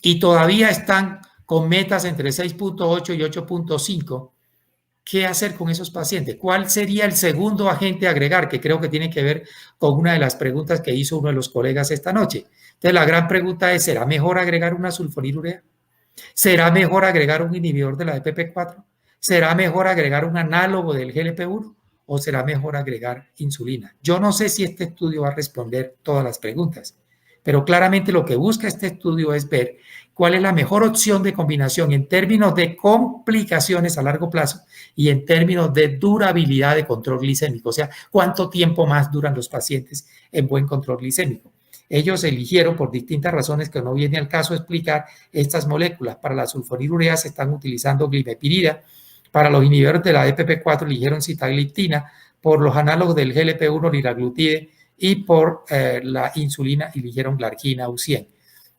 y todavía están con metas entre 6.8 y 8.5, ¿qué hacer con esos pacientes? ¿Cuál sería el segundo agente a agregar? Que creo que tiene que ver con una de las preguntas que hizo uno de los colegas esta noche. Entonces, la gran pregunta es, ¿será mejor agregar una sulfonilurea? ¿Será mejor agregar un inhibidor de la DPP4? ¿Será mejor agregar un análogo del GLP-1? ¿O será mejor agregar insulina? Yo no sé si este estudio va a responder todas las preguntas, pero claramente lo que busca este estudio es ver cuál es la mejor opción de combinación en términos de complicaciones a largo plazo y en términos de durabilidad de control glicémico, o sea, cuánto tiempo más duran los pacientes en buen control glicémico. Ellos eligieron, por distintas razones que no viene al caso explicar, estas moléculas. Para la sulfonilurea se están utilizando glimepirida, para los inhibidores de la DPP4 eligieron sitagliptina, por los análogos del GLP-1 liraglutide y por la insulina eligieron glargina U100.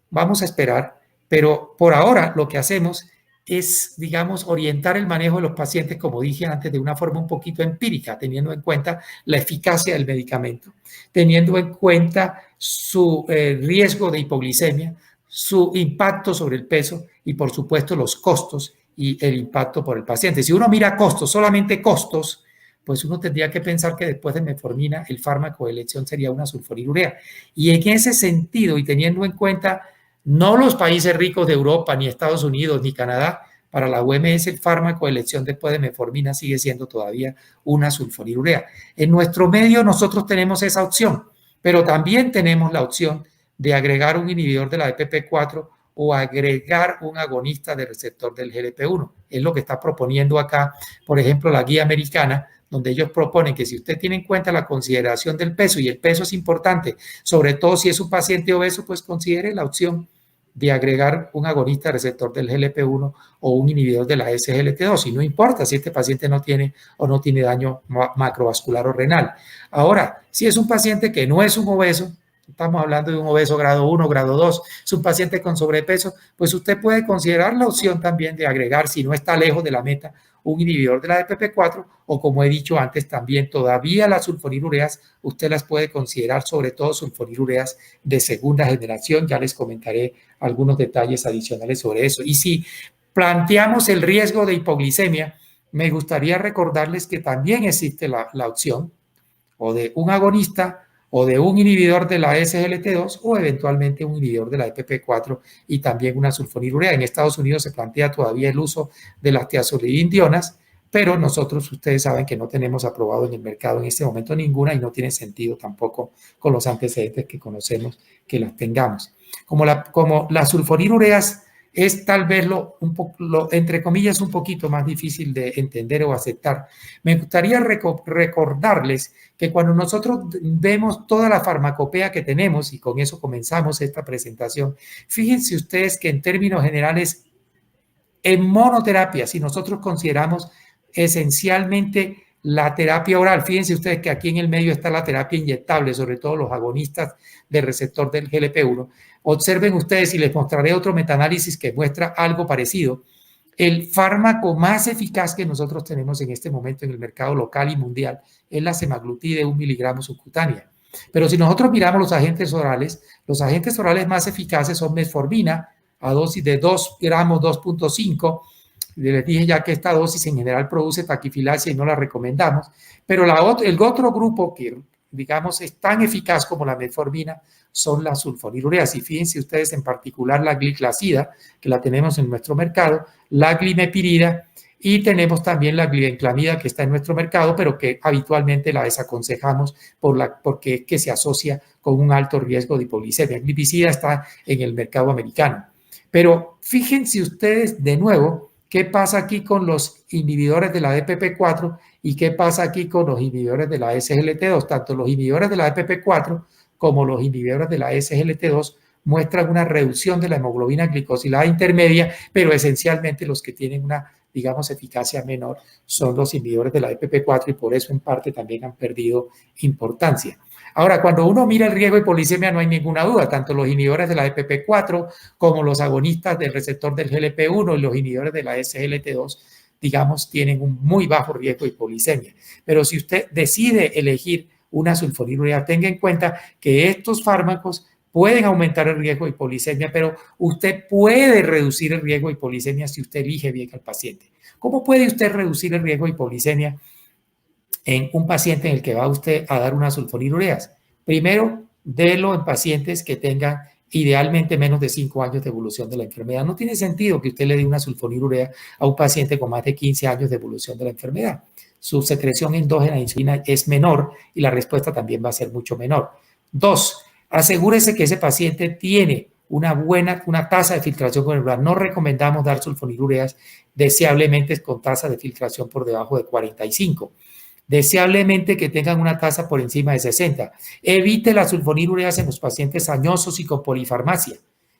Vamos a esperar, pero por ahora lo que hacemos es, digamos, orientar el manejo de los pacientes, como dije antes, de una forma un poquito empírica, teniendo en cuenta la eficacia del medicamento, teniendo en cuenta su riesgo de hipoglicemia, su impacto sobre el peso y, por supuesto, los costos y el impacto por el paciente. Si uno mira costos, solamente costos, pues uno tendría que pensar que después de metformina el fármaco de elección sería una sulfonilurea. Y en ese sentido, y teniendo en cuenta no los países ricos de Europa, ni Estados Unidos, ni Canadá, para la OMS el fármaco de elección después de metformina sigue siendo todavía una sulfonilurea. En nuestro medio nosotros tenemos esa opción, pero también tenemos la opción de agregar un inhibidor de la DPP4 o agregar un agonista del receptor del GLP-1. Es lo que está proponiendo acá, por ejemplo, la guía americana, donde ellos proponen que si usted tiene en cuenta la consideración del peso, y el peso es importante, sobre todo si es un paciente obeso, pues considere la opción de agregar un agonista receptor del GLP-1 o un inhibidor de la SGLT2, y no importa si este paciente no tiene o no tiene daño macrovascular o renal. Ahora, si es un paciente que no es un obeso, estamos hablando de un obeso grado 1, grado 2, es un paciente con sobrepeso, pues usted puede considerar la opción también de agregar, si no está lejos de la meta, un inhibidor de la DPP4 o, como he dicho antes, también todavía las sulfonilureas, usted las puede considerar, sobre todo sulfonilureas de segunda generación. Ya les comentaré algunos detalles adicionales sobre eso. Y si planteamos el riesgo de hipoglicemia, me gustaría recordarles que también existe la opción o de un agonista o de un inhibidor de la SGLT2 o eventualmente un inhibidor de la DPP4 y también una sulfonilurea. En Estados Unidos se plantea todavía el uso de las tiazolidindionas, pero nosotros, ustedes saben que no tenemos aprobado en el mercado en este momento ninguna y no tiene sentido tampoco con los antecedentes que conocemos que las tengamos. Como las sulfonilureas es tal vez entre comillas, un poquito más difícil de entender o aceptar. Me gustaría recordarles que cuando nosotros vemos toda la farmacopea que tenemos, y con eso comenzamos esta presentación, fíjense ustedes que en términos generales, en monoterapia, si nosotros consideramos esencialmente la terapia oral, fíjense ustedes que aquí en el medio está la terapia inyectable, sobre todo los agonistas del receptor del GLP-1. Observen ustedes y les mostraré otro metaanálisis que muestra algo parecido. El fármaco más eficaz que nosotros tenemos en este momento en el mercado local y mundial es la semaglutide 1 miligramo subcutánea. Pero si nosotros miramos los agentes orales más eficaces son metformina a dosis de 2 gramos 2.5. Les dije ya que esta dosis en general produce taquifilaxia y no la recomendamos, pero el otro grupo que, digamos, es tan eficaz como la metformina son las sulfonilureas. Y fíjense ustedes en particular la gliclazida, que la tenemos en nuestro mercado, la glimepirida, y tenemos también la glibenclamida que está en nuestro mercado, pero que habitualmente la desaconsejamos porque es que se asocia con un alto riesgo de hipoglicemia. La glipizida está en el mercado americano. Pero fíjense ustedes de nuevo qué pasa aquí con los inhibidores de la DPP4 y qué pasa aquí con los inhibidores de la SGLT2. Tanto los inhibidores de la DPP4 como los inhibidores de la SGLT2 muestran una reducción de la hemoglobina glicosilada intermedia, pero esencialmente los que tienen una, digamos, eficacia menor son los inhibidores de la DPP4 y por eso en parte también han perdido importancia. Ahora, cuando uno mira el riesgo de hipoglicemia no hay ninguna duda, tanto los inhibidores de la DPP4 como los agonistas del receptor del GLP-1 y los inhibidores de la SGLT2, digamos, tienen un muy bajo riesgo de hipoglicemia. Pero si usted decide elegir una sulfonilurea, tenga en cuenta que estos fármacos pueden aumentar el riesgo de hipoglicemia, pero usted puede reducir el riesgo de hipoglicemia si usted elige bien al paciente. ¿Cómo puede usted reducir el riesgo de hipoglicemia en un paciente en el que va usted a dar unas sulfonilureas? Primero, délo en pacientes que tengan idealmente menos de 5 años de evolución de la enfermedad. No tiene sentido que usted le dé una sulfonilurea a un paciente con más de 15 años de evolución de la enfermedad. Su secreción endógena de insulina es menor y la respuesta también va a ser mucho menor. 2, asegúrese que ese paciente tiene una tasa de filtración glomerular. No recomendamos dar sulfonilureas deseablemente con tasa de filtración por debajo de 45. Deseablemente que tengan una tasa por encima de 60. Evite las sulfonilureas en los pacientes añosos y con polifarmacia.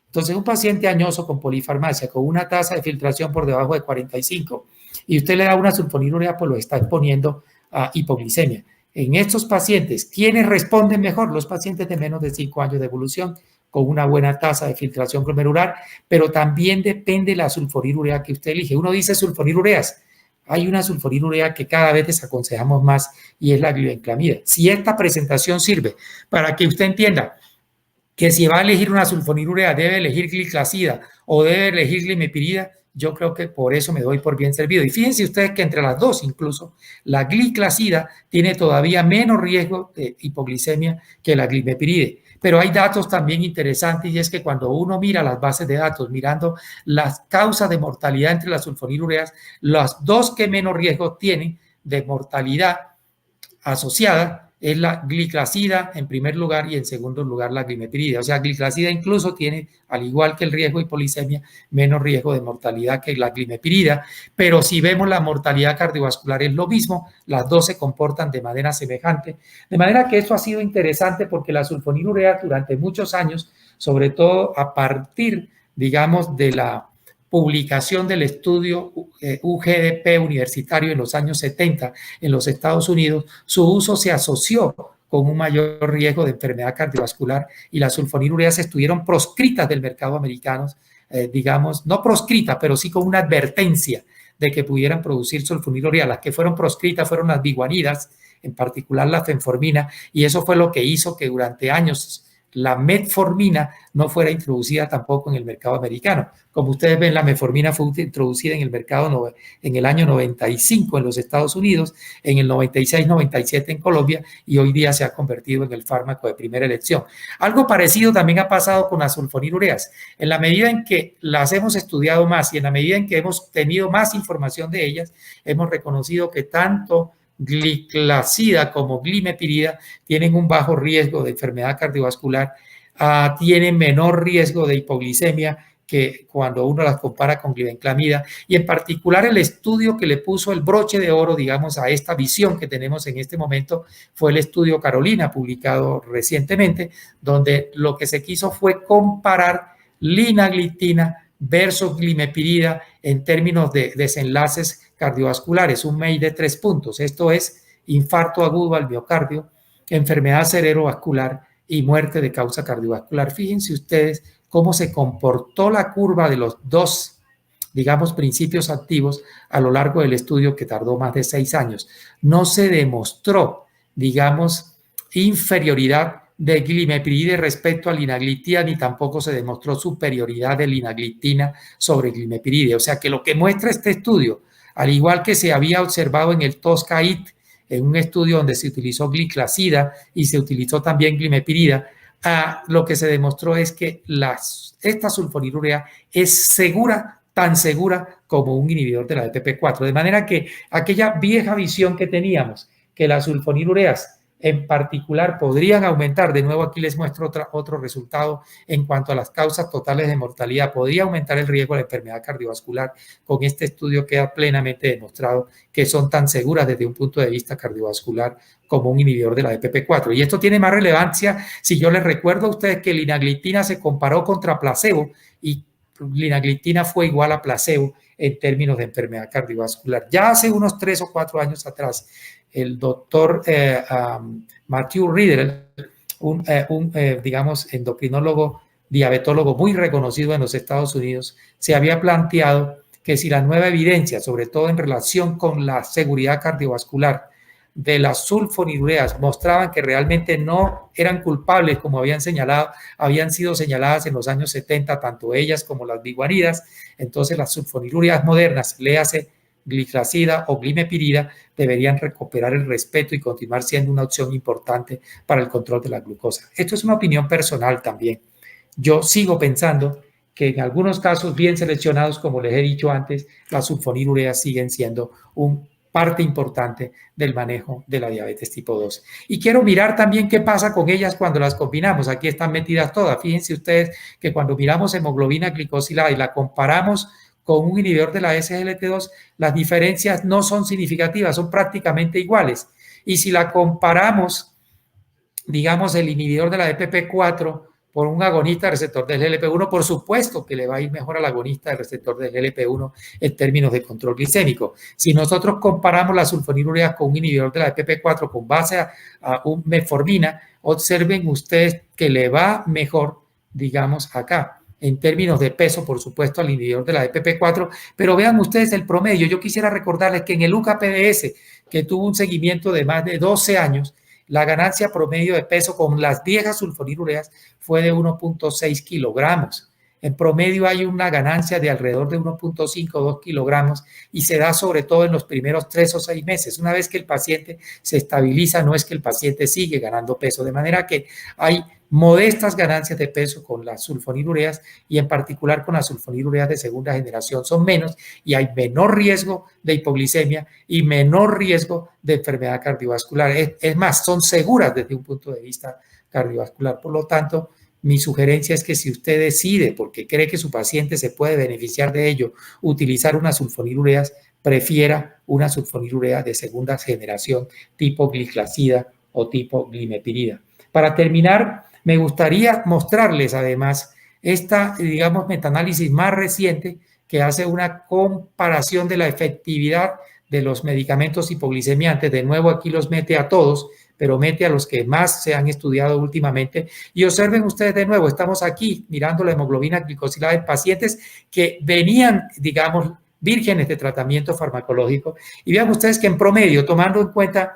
Entonces, un paciente añoso con polifarmacia, con una tasa de filtración por debajo de 45, y usted le da una sulfonilurea, pues lo está exponiendo a hipoglicemia. En estos pacientes, ¿quiénes responden mejor? Los pacientes de menos de 5 años de evolución, con una buena tasa de filtración glomerular, pero también depende de la sulfonilurea que usted elige. Uno dice sulfonilureas. Hay una sulfonilurea que cada vez desaconsejamos más y es la glibenclamida. Si esta presentación sirve para que usted entienda que si va a elegir una sulfonilurea debe elegir gliclazida o debe elegir glimepirida, yo creo que por eso me doy por bien servido. Y fíjense ustedes que entre las dos, incluso, la gliclazida tiene todavía menos riesgo de hipoglicemia que la glimepiride. Pero hay datos también interesantes, y es que cuando uno mira las bases de datos, mirando las causas de mortalidad entre las sulfonilureas, las dos que menos riesgo tienen de mortalidad asociada es la gliclazida en primer lugar y en segundo lugar la glimepirida. O sea, gliclazida incluso tiene, al igual que el riesgo de hipolisemia, menos riesgo de mortalidad que la glimepirida, pero si vemos la mortalidad cardiovascular es lo mismo, las dos se comportan de manera semejante. De manera que esto ha sido interesante porque la sulfonilurea durante muchos años, sobre todo a partir, digamos, de la publicación del estudio UGDP universitario en los años 70 en los Estados Unidos, su uso se asoció con un mayor riesgo de enfermedad cardiovascular y las sulfonilureas estuvieron proscritas del mercado americano, digamos, no proscritas, pero sí con una advertencia de que pudieran producir sulfonilurea. Las que fueron proscritas fueron las biguanidas, en particular la fenformina, y eso fue lo que hizo que durante años la metformina no fuera introducida tampoco en el mercado americano. Como ustedes ven, la metformina fue introducida en el mercado en el año 95 en los Estados Unidos, en el 96-97 en Colombia, y hoy día se ha convertido en el fármaco de primera elección. Algo parecido también ha pasado con las sulfonilureas. En la medida en que las hemos estudiado más y en la medida en que hemos tenido más información de ellas, hemos reconocido que tanto gliclazida como glimepirida tienen un bajo riesgo de enfermedad cardiovascular, tienen menor riesgo de hipoglicemia que cuando uno las compara con glibenclamida, y en particular el estudio que le puso el broche de oro, digamos, a esta visión que tenemos en este momento fue el estudio Carolina, publicado recientemente, donde lo que se quiso fue comparar linagliptina versus glimepirida en términos de desenlaces cardiovasculares, un MEI de 3 puntos. Esto es infarto agudo al miocardio, enfermedad cerebrovascular y muerte de causa cardiovascular. Fíjense ustedes cómo se comportó la curva de los dos, digamos, principios activos a lo largo del estudio, que tardó más de 6 años. No se demostró, digamos, inferioridad de glimepiride respecto a linagliptina, ni tampoco se demostró superioridad de linagliptina sobre glimepiride. O sea que lo que muestra este estudio, al igual que se había observado en el TOSCA-IT, en un estudio donde se utilizó gliclazida y se utilizó también glimepirida, lo que se demostró es que esta sulfonilurea es segura, tan segura como un inhibidor de la DPP4. De manera que aquella vieja visión que teníamos, que las sulfonilureas en particular podrían aumentar, de nuevo aquí les muestro otro resultado en cuanto a las causas totales de mortalidad, podría aumentar el riesgo de enfermedad cardiovascular. Con este estudio queda plenamente demostrado que son tan seguras desde un punto de vista cardiovascular como un inhibidor de la DPP4. Y esto tiene más relevancia si yo les recuerdo a ustedes que linagliptina se comparó contra placebo y linagliptina fue igual a placebo en términos de enfermedad cardiovascular. Ya hace unos 3 o 4 años atrás, el doctor Matthew Riedel, digamos, endocrinólogo, diabetólogo muy reconocido en los Estados Unidos, se había planteado que si la nueva evidencia, sobre todo en relación con la seguridad cardiovascular de las sulfonilureas, mostraban que realmente no eran culpables como habían sido señaladas en los años 70, tanto ellas como las biguanidas, entonces las sulfonilureas modernas, léase gliclazida o glimepirida, deberían recuperar el respeto y continuar siendo una opción importante para el control de la glucosa. Esto es una opinión personal también. Yo sigo pensando que en algunos casos bien seleccionados, como les he dicho antes, las sulfonilureas siguen siendo una parte importante del manejo de la diabetes tipo 2. Y quiero mirar también qué pasa con ellas cuando las combinamos. Aquí están metidas todas. Fíjense ustedes que cuando miramos hemoglobina glicosilada y la comparamos con un inhibidor de la SGLT2, las diferencias no son significativas, son prácticamente iguales. Y si la comparamos, digamos, el inhibidor de la DPP4 por un agonista del receptor del GLP-1, por supuesto que le va a ir mejor al agonista del receptor del GLP-1 en términos de control glicémico. Si nosotros comparamos la sulfonilurea con un inhibidor de la DPP4 con base a un metformina, observen ustedes que le va mejor, digamos, acá. En términos de peso, por supuesto, al inhibidor de la DPP4, pero vean ustedes el promedio. Yo quisiera recordarles que en el UCA-PDS, que tuvo un seguimiento de más de 12 años, la ganancia promedio de peso con las viejas sulfonilureas fue de 1.6 kilogramos. En promedio hay una ganancia de alrededor de 1.5 o 2 kilogramos y se da sobre todo en los primeros 3 o 6 meses. Una vez que el paciente se estabiliza, no es que el paciente sigue ganando peso, de manera que hay modestas ganancias de peso con las sulfonilureas y en particular con las sulfonilureas de segunda generación son menos y hay menor riesgo de hipoglicemia y menor riesgo de enfermedad cardiovascular. Es más, son seguras desde un punto de vista cardiovascular. Por lo tanto, mi sugerencia es que si usted decide, porque cree que su paciente se puede beneficiar de ello, utilizar unas sulfonilureas, prefiera una sulfonilurea de segunda generación tipo gliclazida o tipo glimepirida. Para terminar, me gustaría mostrarles además esta, digamos, metaanálisis más reciente que hace una comparación de la efectividad de los medicamentos hipoglicemiantes. De nuevo, aquí los mete a todos, pero mete a los que más se han estudiado últimamente. Y observen ustedes de nuevo, estamos aquí mirando la hemoglobina glicosilada en pacientes que venían, digamos, vírgenes de tratamiento farmacológico. Y vean ustedes que en promedio, tomando en cuenta,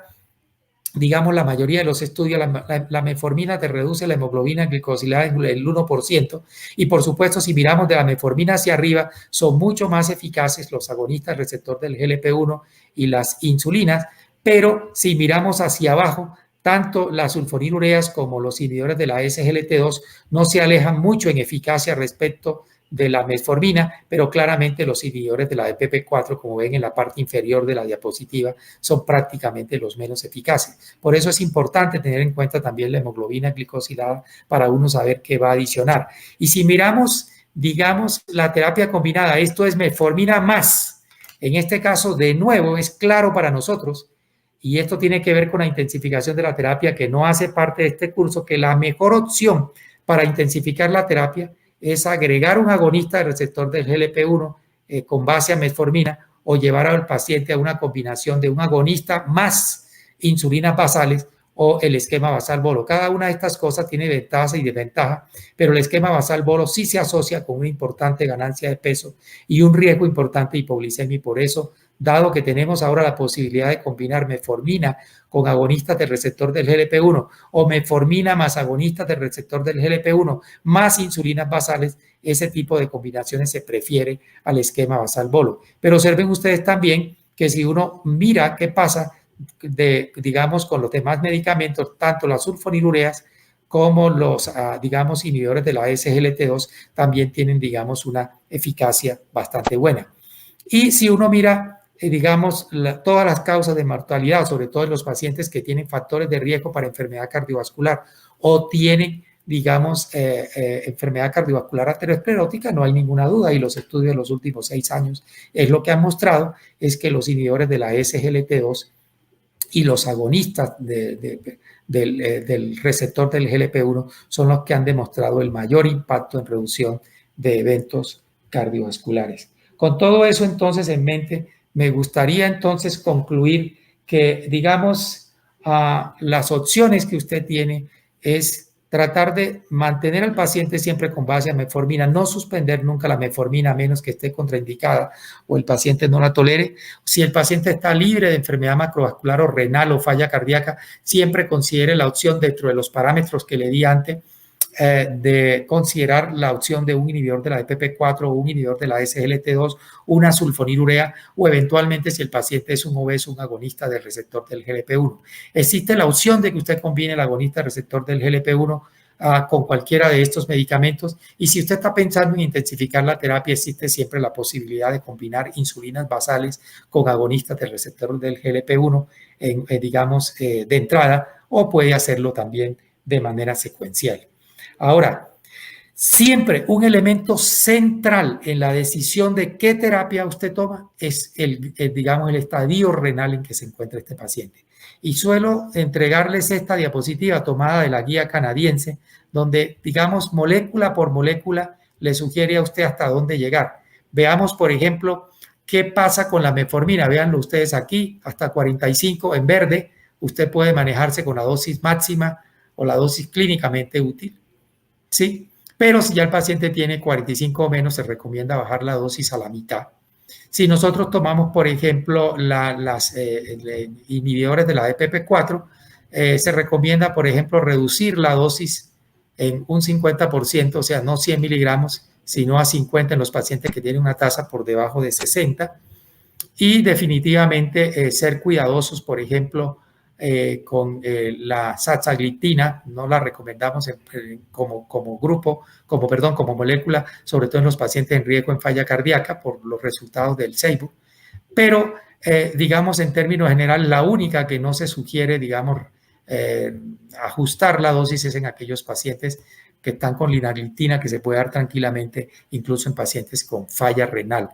digamos, la mayoría de los estudios, la metformina te reduce la hemoglobina glicosilada en el 1%. Y por supuesto, si miramos de la metformina hacia arriba, son mucho más eficaces los agonistas receptor del GLP-1 y las insulinas. Pero si miramos hacia abajo, tanto las sulfonilureas como los inhibidores de la SGLT2 no se alejan mucho en eficacia respecto de la metformina, pero claramente los inhibidores de la DPP4, como ven en la parte inferior de la diapositiva, son prácticamente los menos eficaces. Por eso es importante tener en cuenta también la hemoglobina glicosilada para uno saber qué va a adicionar. Y si miramos, digamos, la terapia combinada, esto es metformina más, en este caso, de nuevo, es claro para nosotros, y esto tiene que ver con la intensificación de la terapia que no hace parte de este curso, que la mejor opción para intensificar la terapia es agregar un agonista del receptor del GLP-1 con base a metformina o llevar al paciente a una combinación de un agonista más insulinas basales o el esquema basal bolo. Cada una de estas cosas tiene ventajas y desventajas, pero el esquema basal bolo sí se asocia con una importante ganancia de peso y un riesgo importante de hipoglicemia, y por eso, dado que tenemos ahora la posibilidad de combinar metformina con agonistas del receptor del GLP-1 o metformina más agonistas del receptor del GLP-1 más insulinas basales, ese tipo de combinaciones se prefiere al esquema basal bolo. Pero observen ustedes también que si uno mira qué pasa digamos, con los demás medicamentos, tanto las sulfonilureas como los, digamos, inhibidores de la SGLT2 también tienen, digamos, una eficacia bastante buena. Y si uno mira, digamos, todas las causas de mortalidad, sobre todo en los pacientes que tienen factores de riesgo para enfermedad cardiovascular o tienen, digamos, enfermedad cardiovascular aterosclerótica, no hay ninguna duda, y los estudios de los últimos 6 años es lo que han mostrado, es que los inhibidores de la SGLT2 y los agonistas del receptor del GLP-1 son los que han demostrado el mayor impacto en reducción de eventos cardiovasculares. Con todo eso entonces en mente, me gustaría entonces concluir que, digamos, las opciones que usted tiene es tratar de mantener al paciente siempre con base a metformina, no suspender nunca la metformina a menos que esté contraindicada o el paciente no la tolere. Si el paciente está libre de enfermedad macrovascular o renal o falla cardíaca, siempre considere la opción dentro de los parámetros que le di antes de considerar la opción de un inhibidor de la DPP4 o un inhibidor de la SGLT2, una sulfonilurea o eventualmente si el paciente es un obeso, un agonista del receptor del GLP-1. Existe la opción de que usted combine el agonista receptor del GLP-1 con cualquiera de estos medicamentos, y si usted está pensando en intensificar la terapia, existe siempre la posibilidad de combinar insulinas basales con agonistas del receptor del GLP-1 digamos de entrada, o puede hacerlo también de manera secuencial. Ahora, siempre un elemento central en la decisión de qué terapia usted toma es digamos, el estadio renal en que se encuentra este paciente. Y suelo entregarles esta diapositiva tomada de la guía canadiense, donde, digamos, molécula por molécula le sugiere a usted hasta dónde llegar. Veamos, por ejemplo, qué pasa con la metformina. Véanlo ustedes aquí, hasta 45 en verde. Usted puede manejarse con la dosis máxima o la dosis clínicamente útil. ¿Sí? Pero si ya el paciente tiene 45 o menos, se recomienda bajar la dosis a la mitad. Si nosotros tomamos, por ejemplo, las inhibidores de la DPP4, se recomienda, por ejemplo, reducir la dosis en un 50%, o sea, no 100 miligramos, sino a 50 en los pacientes que tienen una tasa por debajo de 60. Y definitivamente ser cuidadosos, por ejemplo, con la saxagliptina, no la recomendamos como molécula, sobre todo en los pacientes en riesgo en falla cardíaca por los resultados del SEIBO, pero digamos en términos generales la única que no se sugiere, digamos, ajustar la dosis es en aquellos pacientes que están con linagliptina, que se puede dar tranquilamente incluso en pacientes con falla renal.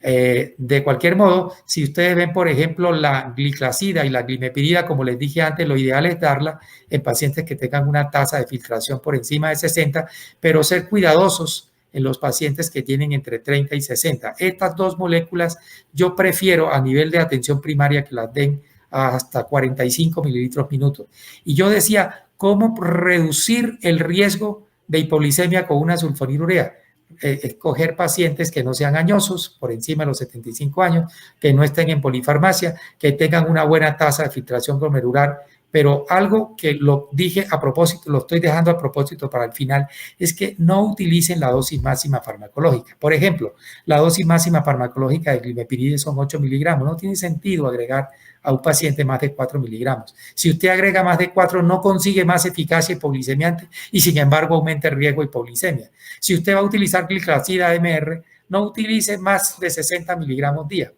De cualquier modo, si ustedes ven, por ejemplo, la gliclazida y la glimepirida, como les dije antes, lo ideal es darla en pacientes que tengan una tasa de filtración por encima de 60, pero ser cuidadosos en los pacientes que tienen entre 30 y 60. Estas dos moléculas yo prefiero a nivel de atención primaria que las den hasta 45 mililitros minutos. Y yo decía, ¿cómo reducir el riesgo de hipoglicemia con una sulfonilurea? Escoger pacientes que no sean añosos, por encima de los 75 años, que no estén en polifarmacia, que tengan una buena tasa de filtración glomerular. Pero algo que lo dije a propósito, lo estoy dejando a propósito para el final, es que no utilicen la dosis máxima farmacológica. Por ejemplo, la dosis máxima farmacológica de glimepiride son 8 miligramos. No tiene sentido agregar a un paciente más de 4 miligramos. Si usted agrega más de 4, no consigue más eficacia hipoglicemiante y sin embargo aumenta el riesgo de hipoglicemia. Si usted va a utilizar gliclazida MR, no utilice más de 60 miligramos día.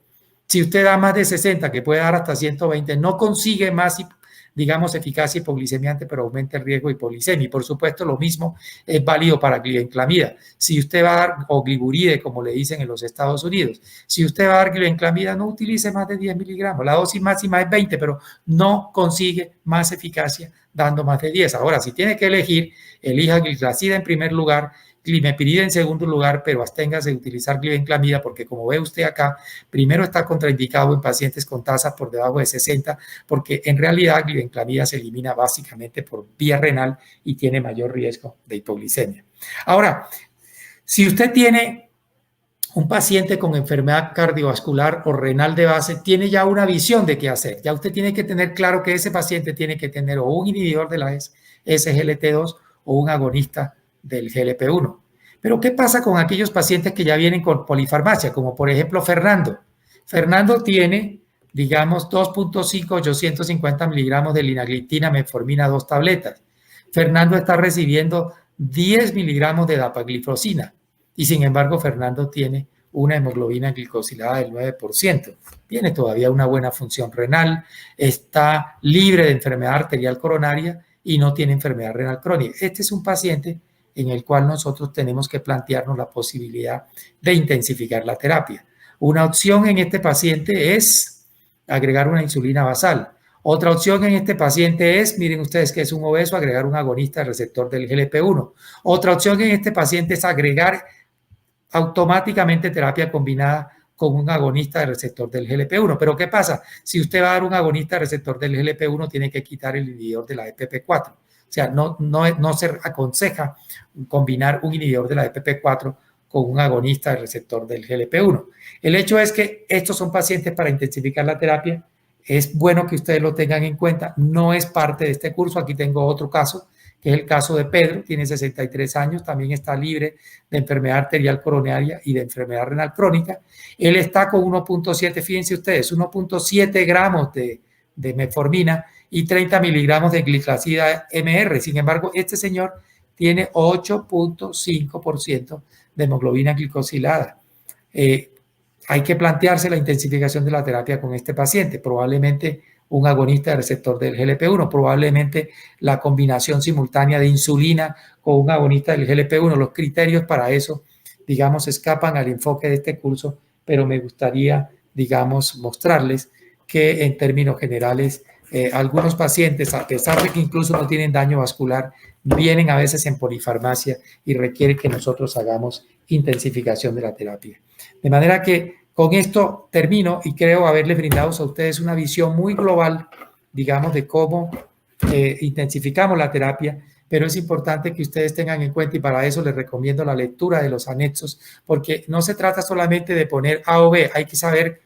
Si usted da más de 60, que puede dar hasta 120, no consigue más, digamos, eficacia hipoglicemiante, pero aumenta el riesgo de hipoglicemia. Y por supuesto, lo mismo es válido para glibenclamida. Si usted va a dar, o gliburide, como le dicen en los Estados Unidos, si usted va a dar glibenclamida, no utilice más de 10 miligramos. La dosis máxima es 20, pero no consigue más eficacia dando más de 10. Ahora, si tiene que elegir, elija gliclazida en primer lugar, glimepiride en segundo lugar, pero absténgase de utilizar glibenclamida porque, como ve usted acá, primero está contraindicado en pacientes con tasas por debajo de 60, porque en realidad glibenclamida se elimina básicamente por vía renal y tiene mayor riesgo de hipoglicemia. Ahora, si usted tiene un paciente con enfermedad cardiovascular o renal de base, tiene ya una visión de qué hacer. Ya usted tiene que tener claro que ese paciente tiene que tener o un inhibidor de la SGLT2 o un agonista del GLP-1. Pero ¿qué pasa con aquellos pacientes que ya vienen con polifarmacia? Como por ejemplo Fernando. Fernando tiene, digamos, 2.5, 850 miligramos de linagliptina, metformina, 2 tabletas. Fernando está recibiendo 10 miligramos de dapagliflozina y sin embargo Fernando tiene una hemoglobina glicosilada del 9%. Tiene todavía una buena función renal, está libre de enfermedad arterial coronaria y no tiene enfermedad renal crónica. Este es un paciente en el cual nosotros tenemos que plantearnos la posibilidad de intensificar la terapia. Una opción en este paciente es agregar una insulina basal. Otra opción en este paciente es, miren ustedes que es un obeso, agregar un agonista receptor del GLP-1. Otra opción en este paciente es agregar automáticamente terapia combinada con un agonista de receptor del GLP-1. Pero ¿qué pasa? Si usted va a dar un agonista de receptor del GLP-1, tiene que quitar el inhibidor de la EPP4. O sea, no se aconseja combinar un inhibidor de la EPP4 con un agonista del receptor del GLP-1. El hecho es que estos son pacientes para intensificar la terapia. Es bueno que ustedes lo tengan en cuenta. No es parte de este curso. Aquí tengo otro caso, que es el caso de Pedro. Tiene 63 años. También está libre de enfermedad arterial coronaria y de enfermedad renal crónica. Él está con 1.7, fíjense ustedes, 1.7 gramos de metformina y 30 miligramos de gliclazida MR. Sin embargo, este señor tiene 8.5% de hemoglobina glicosilada. Hay que plantearse la intensificación de la terapia con este paciente. Probablemente un agonista de receptor del GLP-1, probablemente la combinación simultánea de insulina con un agonista del GLP-1. Los criterios para eso, digamos, escapan al enfoque de este curso, pero me gustaría, digamos, mostrarles que en términos generales algunos pacientes, a pesar de que incluso no tienen daño vascular, vienen a veces en polifarmacia y requiere que nosotros hagamos intensificación de la terapia. De manera que con esto termino y creo haberles brindado a ustedes una visión muy global, digamos, de cómo intensificamos la terapia, pero es importante que ustedes tengan en cuenta y para eso les recomiendo la lectura de los anexos, porque no se trata solamente de poner A o B, hay que saber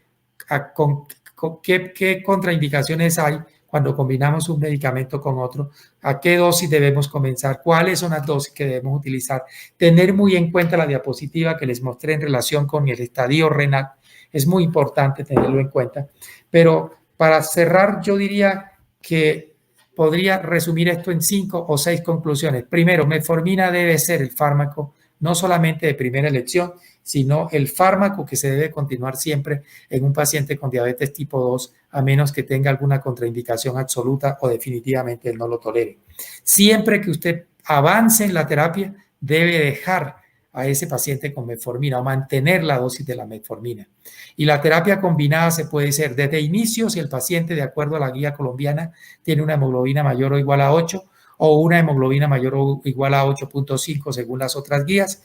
qué contraindicaciones hay cuando combinamos un medicamento con otro, a qué dosis debemos comenzar, cuáles son las dosis que debemos utilizar, tener muy en cuenta la diapositiva que les mostré en relación con el estadio renal, es muy importante tenerlo en cuenta. Pero para cerrar, yo diría que podría resumir esto en 5 o 6 conclusiones. Primero, metformina debe ser el fármaco no solamente de primera elección, sino el fármaco que se debe continuar siempre en un paciente con diabetes tipo 2, a menos que tenga alguna contraindicación absoluta o definitivamente no lo tolere. Siempre que usted avance en la terapia, debe dejar a ese paciente con metformina o mantener la dosis de la metformina. Y la terapia combinada se puede hacer desde inicio si el paciente, de acuerdo a la guía colombiana, tiene una hemoglobina mayor o igual a 8 o una hemoglobina mayor o igual a 8.5 según las otras guías.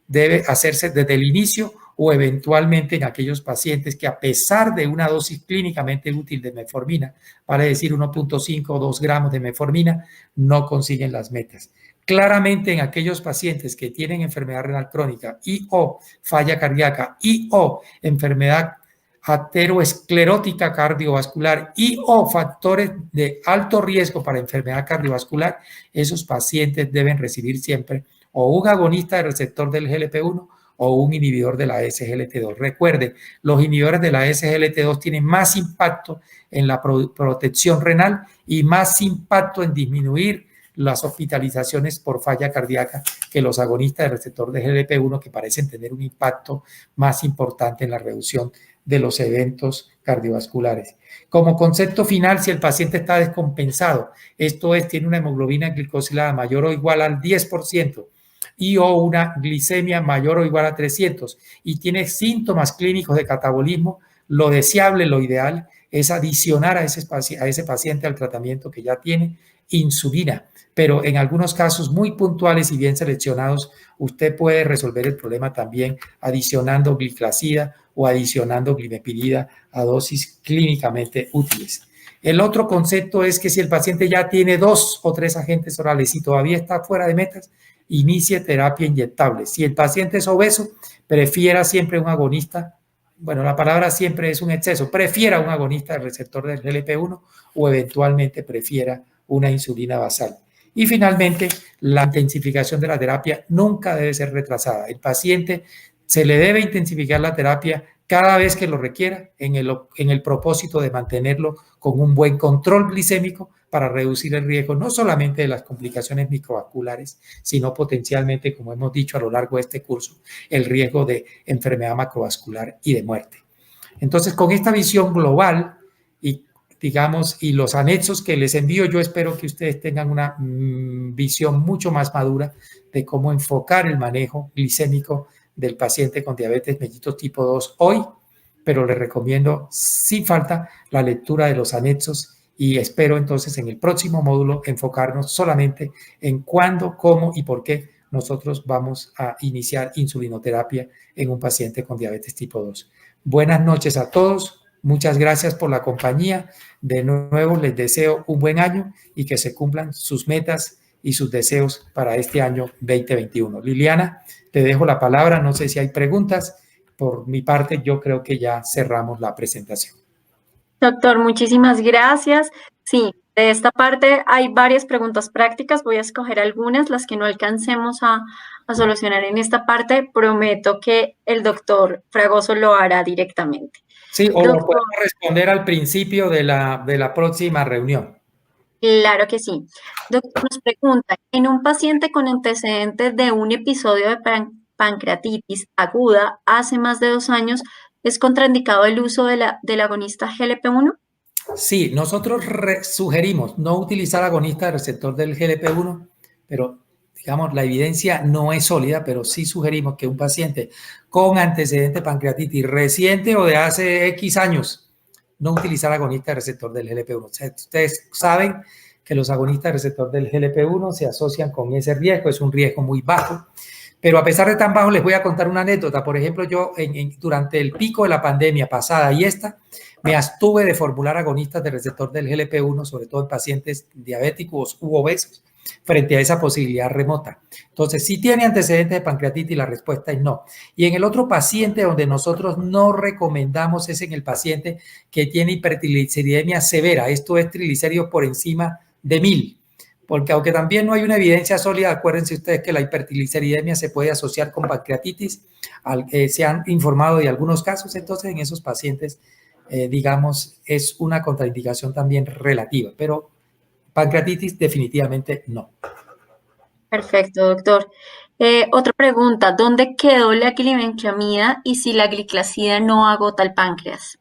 Debe hacerse desde el inicio o eventualmente en aquellos pacientes que a pesar de una dosis clínicamente útil de metformina, vale decir 1.5 o 2 gramos de metformina, no consiguen las metas. Claramente en aquellos pacientes que tienen enfermedad renal crónica y o falla cardíaca y o enfermedad ateroesclerótica cardiovascular y o factores de alto riesgo para enfermedad cardiovascular, esos pacientes deben recibir siempre o un agonista del receptor del GLP-1 o un inhibidor de la SGLT2. Recuerde, los inhibidores de la SGLT2 tienen más impacto en la protección renal y más impacto en disminuir las hospitalizaciones por falla cardíaca que los agonistas del receptor de GLP-1, que parecen tener un impacto más importante en la reducción de los eventos cardiovasculares. Como concepto final, si el paciente está descompensado, esto es, tiene una hemoglobina glicosilada mayor o igual al 10%, y o una glicemia mayor o igual a 300 y tiene síntomas clínicos de catabolismo, lo deseable, lo ideal es adicionar a ese paciente al tratamiento que ya tiene insulina, pero en algunos casos muy puntuales y bien seleccionados, usted puede resolver el problema también adicionando gliclazida o adicionando glimepirida a dosis clínicamente útiles. El otro concepto es que si el paciente ya tiene 2 o 3 agentes orales y todavía está fuera de metas, inicie terapia inyectable. Si el paciente es obeso, prefiera siempre un agonista, bueno, la palabra siempre es un exceso, prefiera un agonista del receptor del GLP-1 o eventualmente prefiera una insulina basal. Y finalmente, la intensificación de la terapia nunca debe ser retrasada. El paciente se le debe intensificar la terapia cada vez que lo requiera en el propósito de mantenerlo con un buen control glicémico para reducir el riesgo no solamente de las complicaciones microvasculares, sino potencialmente, como hemos dicho a lo largo de este curso, el riesgo de enfermedad macrovascular y de muerte. Entonces, con esta visión global y digamos, y los anexos que les envío, yo espero que ustedes tengan una visión mucho más madura de cómo enfocar el manejo glicémico del paciente con diabetes mellitus tipo 2 hoy, pero les recomiendo sin falta la lectura de los anexos y espero entonces en el próximo módulo enfocarnos solamente en cuándo, cómo y por qué nosotros vamos a iniciar insulinoterapia en un paciente con diabetes tipo 2. Buenas noches a todos. Muchas gracias por la compañía. De nuevo, les deseo un buen año y que se cumplan sus metas y sus deseos para este año 2021. Liliana, te dejo la palabra. No sé si hay preguntas. Por mi parte, yo creo que ya cerramos la presentación. Doctor, muchísimas gracias. Sí, de esta parte hay varias preguntas prácticas. Voy a escoger algunas, las que no alcancemos a solucionar en esta parte. Prometo que el doctor Fragoso lo hará directamente. Sí, o lo podemos responder al principio de la próxima reunión. Claro que sí. Doctor, nos pregunta, en un paciente con antecedentes de un episodio de pancreatitis aguda hace más de 2 años, ¿es contraindicado el uso del agonista GLP-1? Sí, nosotros sugerimos no utilizar agonista de receptor del GLP-1, pero digamos, la evidencia no es sólida, pero sí sugerimos que un paciente con antecedente de pancreatitis reciente o de hace X años no utilizar agonista de receptor del GLP-1. O sea, ustedes saben que los agonistas de receptor del GLP-1 se asocian con ese riesgo, es un riesgo muy bajo. Pero a pesar de tan bajo, les voy a contar una anécdota. Por ejemplo, yo durante el pico de la pandemia pasada y esta, me abstuve de formular agonistas de receptor del GLP-1, sobre todo en pacientes diabéticos u obesos, frente a esa posibilidad remota. Entonces, si tiene antecedentes de pancreatitis, la respuesta es no. Y en el otro paciente donde nosotros no recomendamos es en el paciente que tiene hipertrigliceridemia severa, esto es triglicéridos por encima de 1000. Porque aunque también no hay una evidencia sólida, acuérdense ustedes que la hipertrigliceridemia se puede asociar con pancreatitis, se han informado de algunos casos, entonces en esos pacientes, digamos, es una contraindicación también relativa, pero pancreatitis definitivamente no. Perfecto, doctor. Otra pregunta, ¿dónde quedó la glibenclamida y si la gliclazida no agota el páncreas?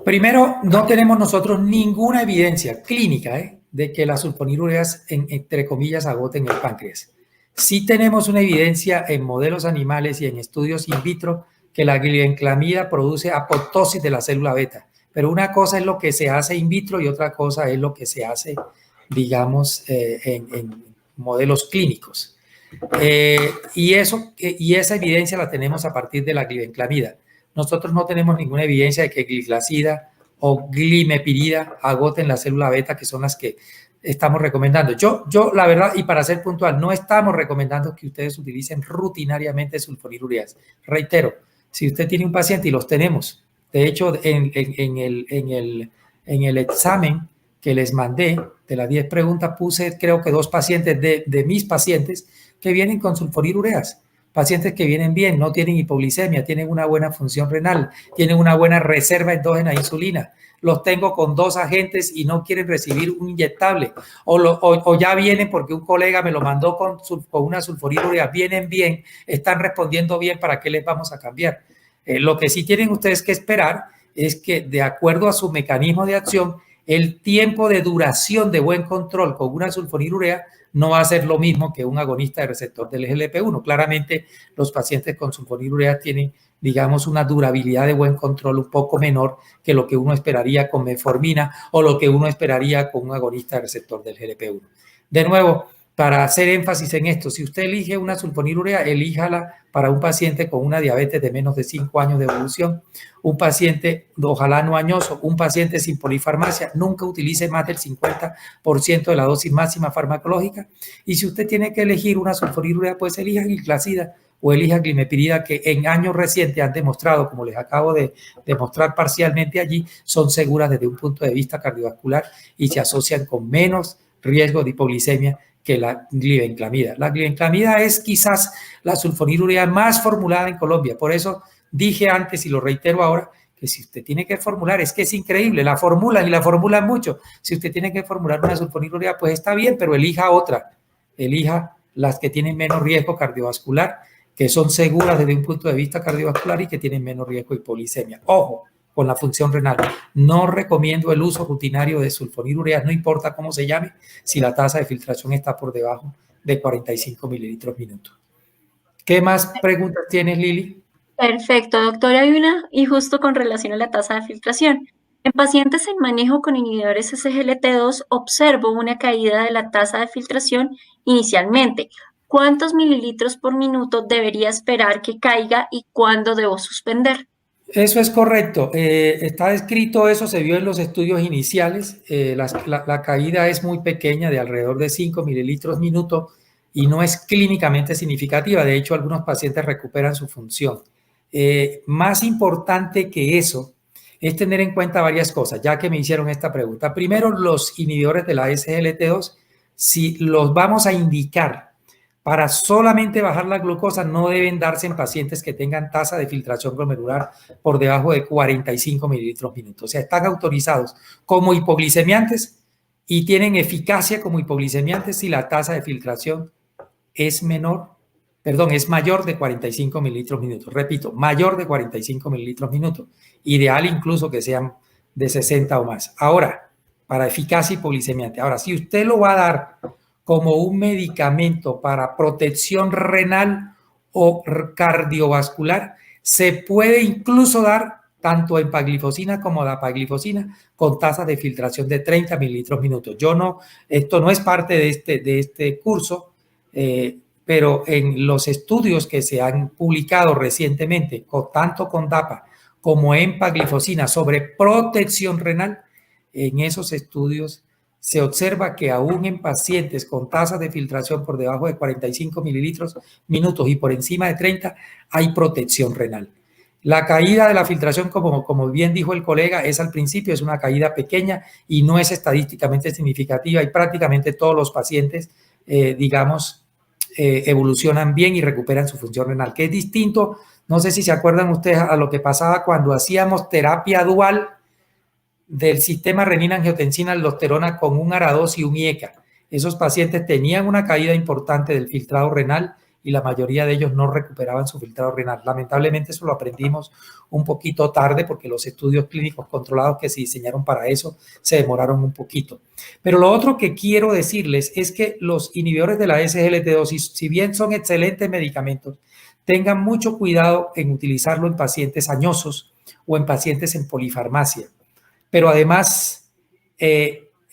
Primero, no tenemos nosotros ninguna evidencia clínica de que las sulfonilureas, entre comillas, agoten el páncreas. Sí tenemos una evidencia en modelos animales y en estudios in vitro que la glibenclamida produce apoptosis de la célula beta. Pero una cosa es lo que se hace in vitro y otra cosa es lo que se hace, digamos, en modelos clínicos. Y esa evidencia la tenemos a partir de la glibenclamida. Nosotros no tenemos ninguna evidencia de que gliclazida o glimepirida agoten la célula beta, que son las que estamos recomendando. Yo, la verdad, y para ser puntual, no estamos recomendando que ustedes utilicen rutinariamente sulfonilureas. Reitero, si usted tiene un paciente, y los tenemos, de hecho, en el examen que les mandé, de las 10 preguntas, puse creo que 2 pacientes de mis pacientes que vienen con sulfonilureas. Pacientes que vienen bien, no tienen hipoglicemia, tienen una buena función renal, tienen una buena reserva endógena de insulina. Los tengo con 2 agentes y no quieren recibir un inyectable. O ya vienen porque un colega me lo mandó con una sulfonilurea. Vienen bien, están respondiendo bien, ¿para qué les vamos a cambiar? Lo que sí tienen ustedes que esperar es que, de acuerdo a su mecanismo de acción, el tiempo de duración de buen control con una sulfonilurea no va a ser lo mismo que un agonista de receptor del GLP-1. Claramente, los pacientes con sulfonilurea tienen, digamos, una durabilidad de buen control un poco menor que lo que uno esperaría con metformina o lo que uno esperaría con un agonista de receptor del GLP-1. De nuevo, para hacer énfasis en esto, si usted elige una sulfonilurea, elíjala para un paciente con una diabetes de menos de 5 años de evolución, un paciente ojalá no añoso, un paciente sin polifarmacia, nunca utilice más del 50% de la dosis máxima farmacológica. Y si usted tiene que elegir una sulfonilurea, pues elija gliclazida o elija glimepirida, que en años recientes han demostrado, como les acabo de demostrar parcialmente allí, son seguras desde un punto de vista cardiovascular y se asocian con menos riesgo de hipoglicemia que la glibenclamida. La glibenclamida es quizás la sulfonilurea más formulada en Colombia. Por eso dije antes y lo reitero ahora, que si usted tiene que formular, es que es increíble, la formulan y la formulan mucho. Si usted tiene que formular una sulfonilurea, pues está bien, pero elija otra. Elija las que tienen menos riesgo cardiovascular, que son seguras desde un punto de vista cardiovascular y que tienen menos riesgo de hipoglicemia. Ojo con la función renal. No recomiendo el uso rutinario de sulfonilureas, no importa cómo se llame, si la tasa de filtración está por debajo de 45 mililitros minuto. ¿Qué más preguntas tienes, Lili? Perfecto, doctor. Hay una, y justo con relación a la tasa de filtración. En pacientes en manejo con inhibidores SGLT2 observo una caída de la tasa de filtración inicialmente. ¿Cuántos mililitros por minuto debería esperar que caiga y cuándo debo suspender? Eso es correcto. Está descrito eso, se vio en los estudios iniciales. La caída es muy pequeña, de alrededor de 5 mililitros minuto, y no es clínicamente significativa. De hecho, algunos pacientes recuperan su función. Más importante que eso es tener en cuenta varias cosas, ya que me hicieron esta pregunta. Primero, los inhibidores de la SGLT2, si los vamos a indicar para solamente bajar la glucosa, no deben darse en pacientes que tengan tasa de filtración glomerular por debajo de 45 mililitros minuto. O sea, están autorizados como hipoglicemiantes y tienen eficacia como hipoglicemiantes si la tasa de filtración es mayor de 45 mililitros minuto. Repito, mayor de 45 mililitros minuto. Ideal incluso que sean de 60 o más. Ahora, para eficacia hipoglicemiante. Ahora, si usted lo va a dar como un medicamento para protección renal o cardiovascular, se puede incluso dar tanto empaglifosina como dapaglifosina con tasas de filtración de 30 mililitros minuto. Esto no es parte de este curso, pero en los estudios que se han publicado recientemente, tanto con DAPA como empaglifosina sobre protección renal, en esos estudios se observa que aún en pacientes con tasas de filtración por debajo de 45 mililitros minutos y por encima de 30, hay protección renal. La caída de la filtración, como bien dijo el colega, es al principio, es una caída pequeña y no es estadísticamente significativa, y prácticamente todos los pacientes, evolucionan bien y recuperan su función renal, que es distinto, no sé si se acuerdan ustedes, a lo que pasaba cuando hacíamos terapia dual del sistema renina-angiotensina-aldosterona con un ARA2 y un IECA. Esos pacientes tenían una caída importante del filtrado renal y la mayoría de ellos no recuperaban su filtrado renal. Lamentablemente eso lo aprendimos un poquito tarde porque los estudios clínicos controlados que se diseñaron para eso se demoraron un poquito. Pero lo otro que quiero decirles es que los inhibidores de la SGLT2, si bien son excelentes medicamentos, tengan mucho cuidado en utilizarlo en pacientes añosos o en pacientes en polifarmacia. Pero además,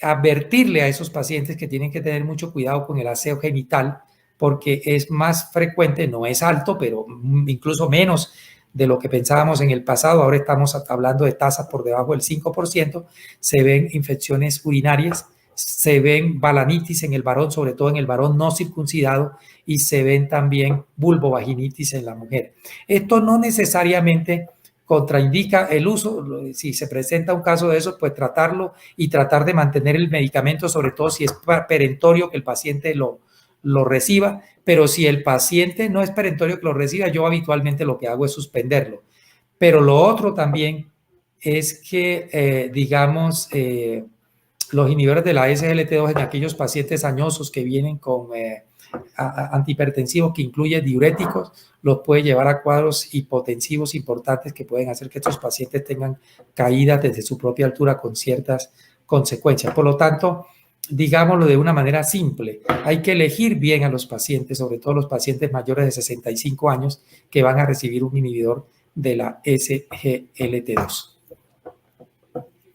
advertirle a esos pacientes que tienen que tener mucho cuidado con el aseo genital, porque es más frecuente, no es alto, pero incluso menos de lo que pensábamos en el pasado. Ahora estamos hablando de tasas por debajo del 5%, se ven infecciones urinarias, se ven balanitis en el varón, sobre todo en el varón no circuncidado, y se ven también vulvovaginitis en la mujer. Esto no necesariamente contraindica el uso. Si se presenta un caso de eso, pues tratarlo y tratar de mantener el medicamento, sobre todo si es perentorio que el paciente lo reciba, pero si el paciente no es perentorio que lo reciba, yo habitualmente lo que hago es suspenderlo. Pero lo otro también es que, los inhibidores de la SGLT2 en aquellos pacientes añosos que vienen con antihipertensivos, que incluye diuréticos, los puede llevar a cuadros hipotensivos importantes que pueden hacer que estos pacientes tengan caídas desde su propia altura con ciertas consecuencias. Por lo tanto, digámoslo de una manera simple, hay que elegir bien a los pacientes, sobre todo los pacientes mayores de 65 años que van a recibir un inhibidor de la SGLT2.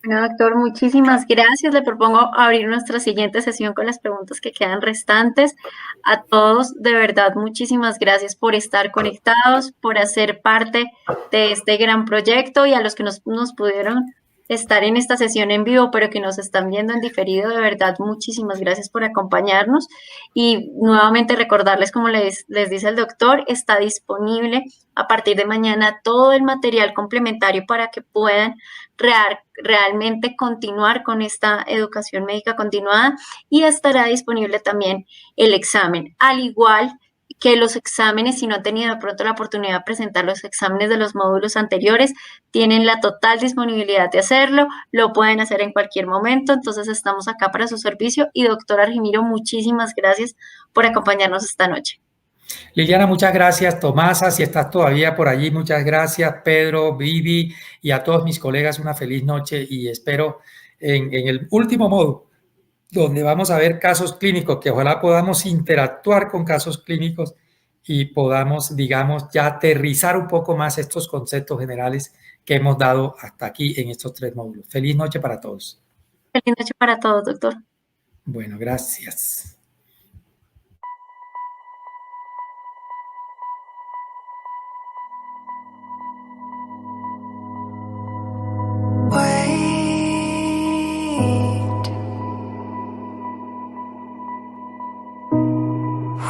Bueno, doctor, muchísimas gracias. Le propongo abrir nuestra siguiente sesión con las preguntas que quedan restantes. A todos, de verdad, muchísimas gracias por estar conectados, por hacer parte de este gran proyecto, y a los que nos pudieron estar en esta sesión en vivo, pero que nos están viendo en diferido, de verdad, muchísimas gracias por acompañarnos. Y nuevamente recordarles, como les dice el doctor, está disponible a partir de mañana todo el material complementario para que puedan realmente continuar con esta educación médica continuada, y estará disponible también el examen, al igual que los exámenes. Si no han tenido de pronto la oportunidad de presentar los exámenes de los módulos anteriores, tienen la total disponibilidad de hacerlo, lo pueden hacer en cualquier momento. Entonces estamos acá para su servicio. Y doctor Argimiro, muchísimas gracias por acompañarnos esta noche. Liliana, muchas gracias. Tomasa, si estás todavía por allí, muchas gracias. Pedro, Vivi y a todos mis colegas, una feliz noche, y espero en el último módulo, donde vamos a ver casos clínicos, que ojalá podamos interactuar con casos clínicos y podamos, ya aterrizar un poco más estos conceptos generales que hemos dado hasta aquí en estos 3 módulos. Feliz noche para todos. Feliz noche para todos, doctor. Bueno, gracias.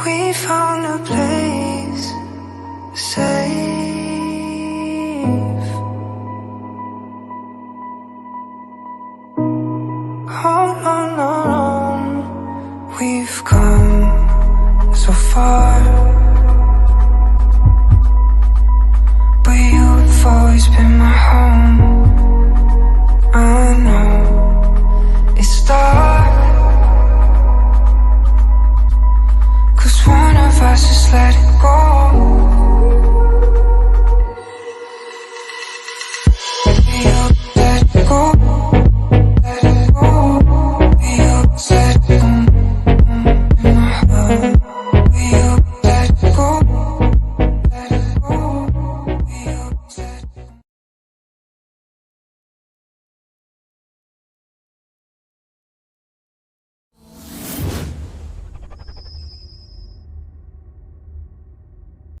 We found a place safe.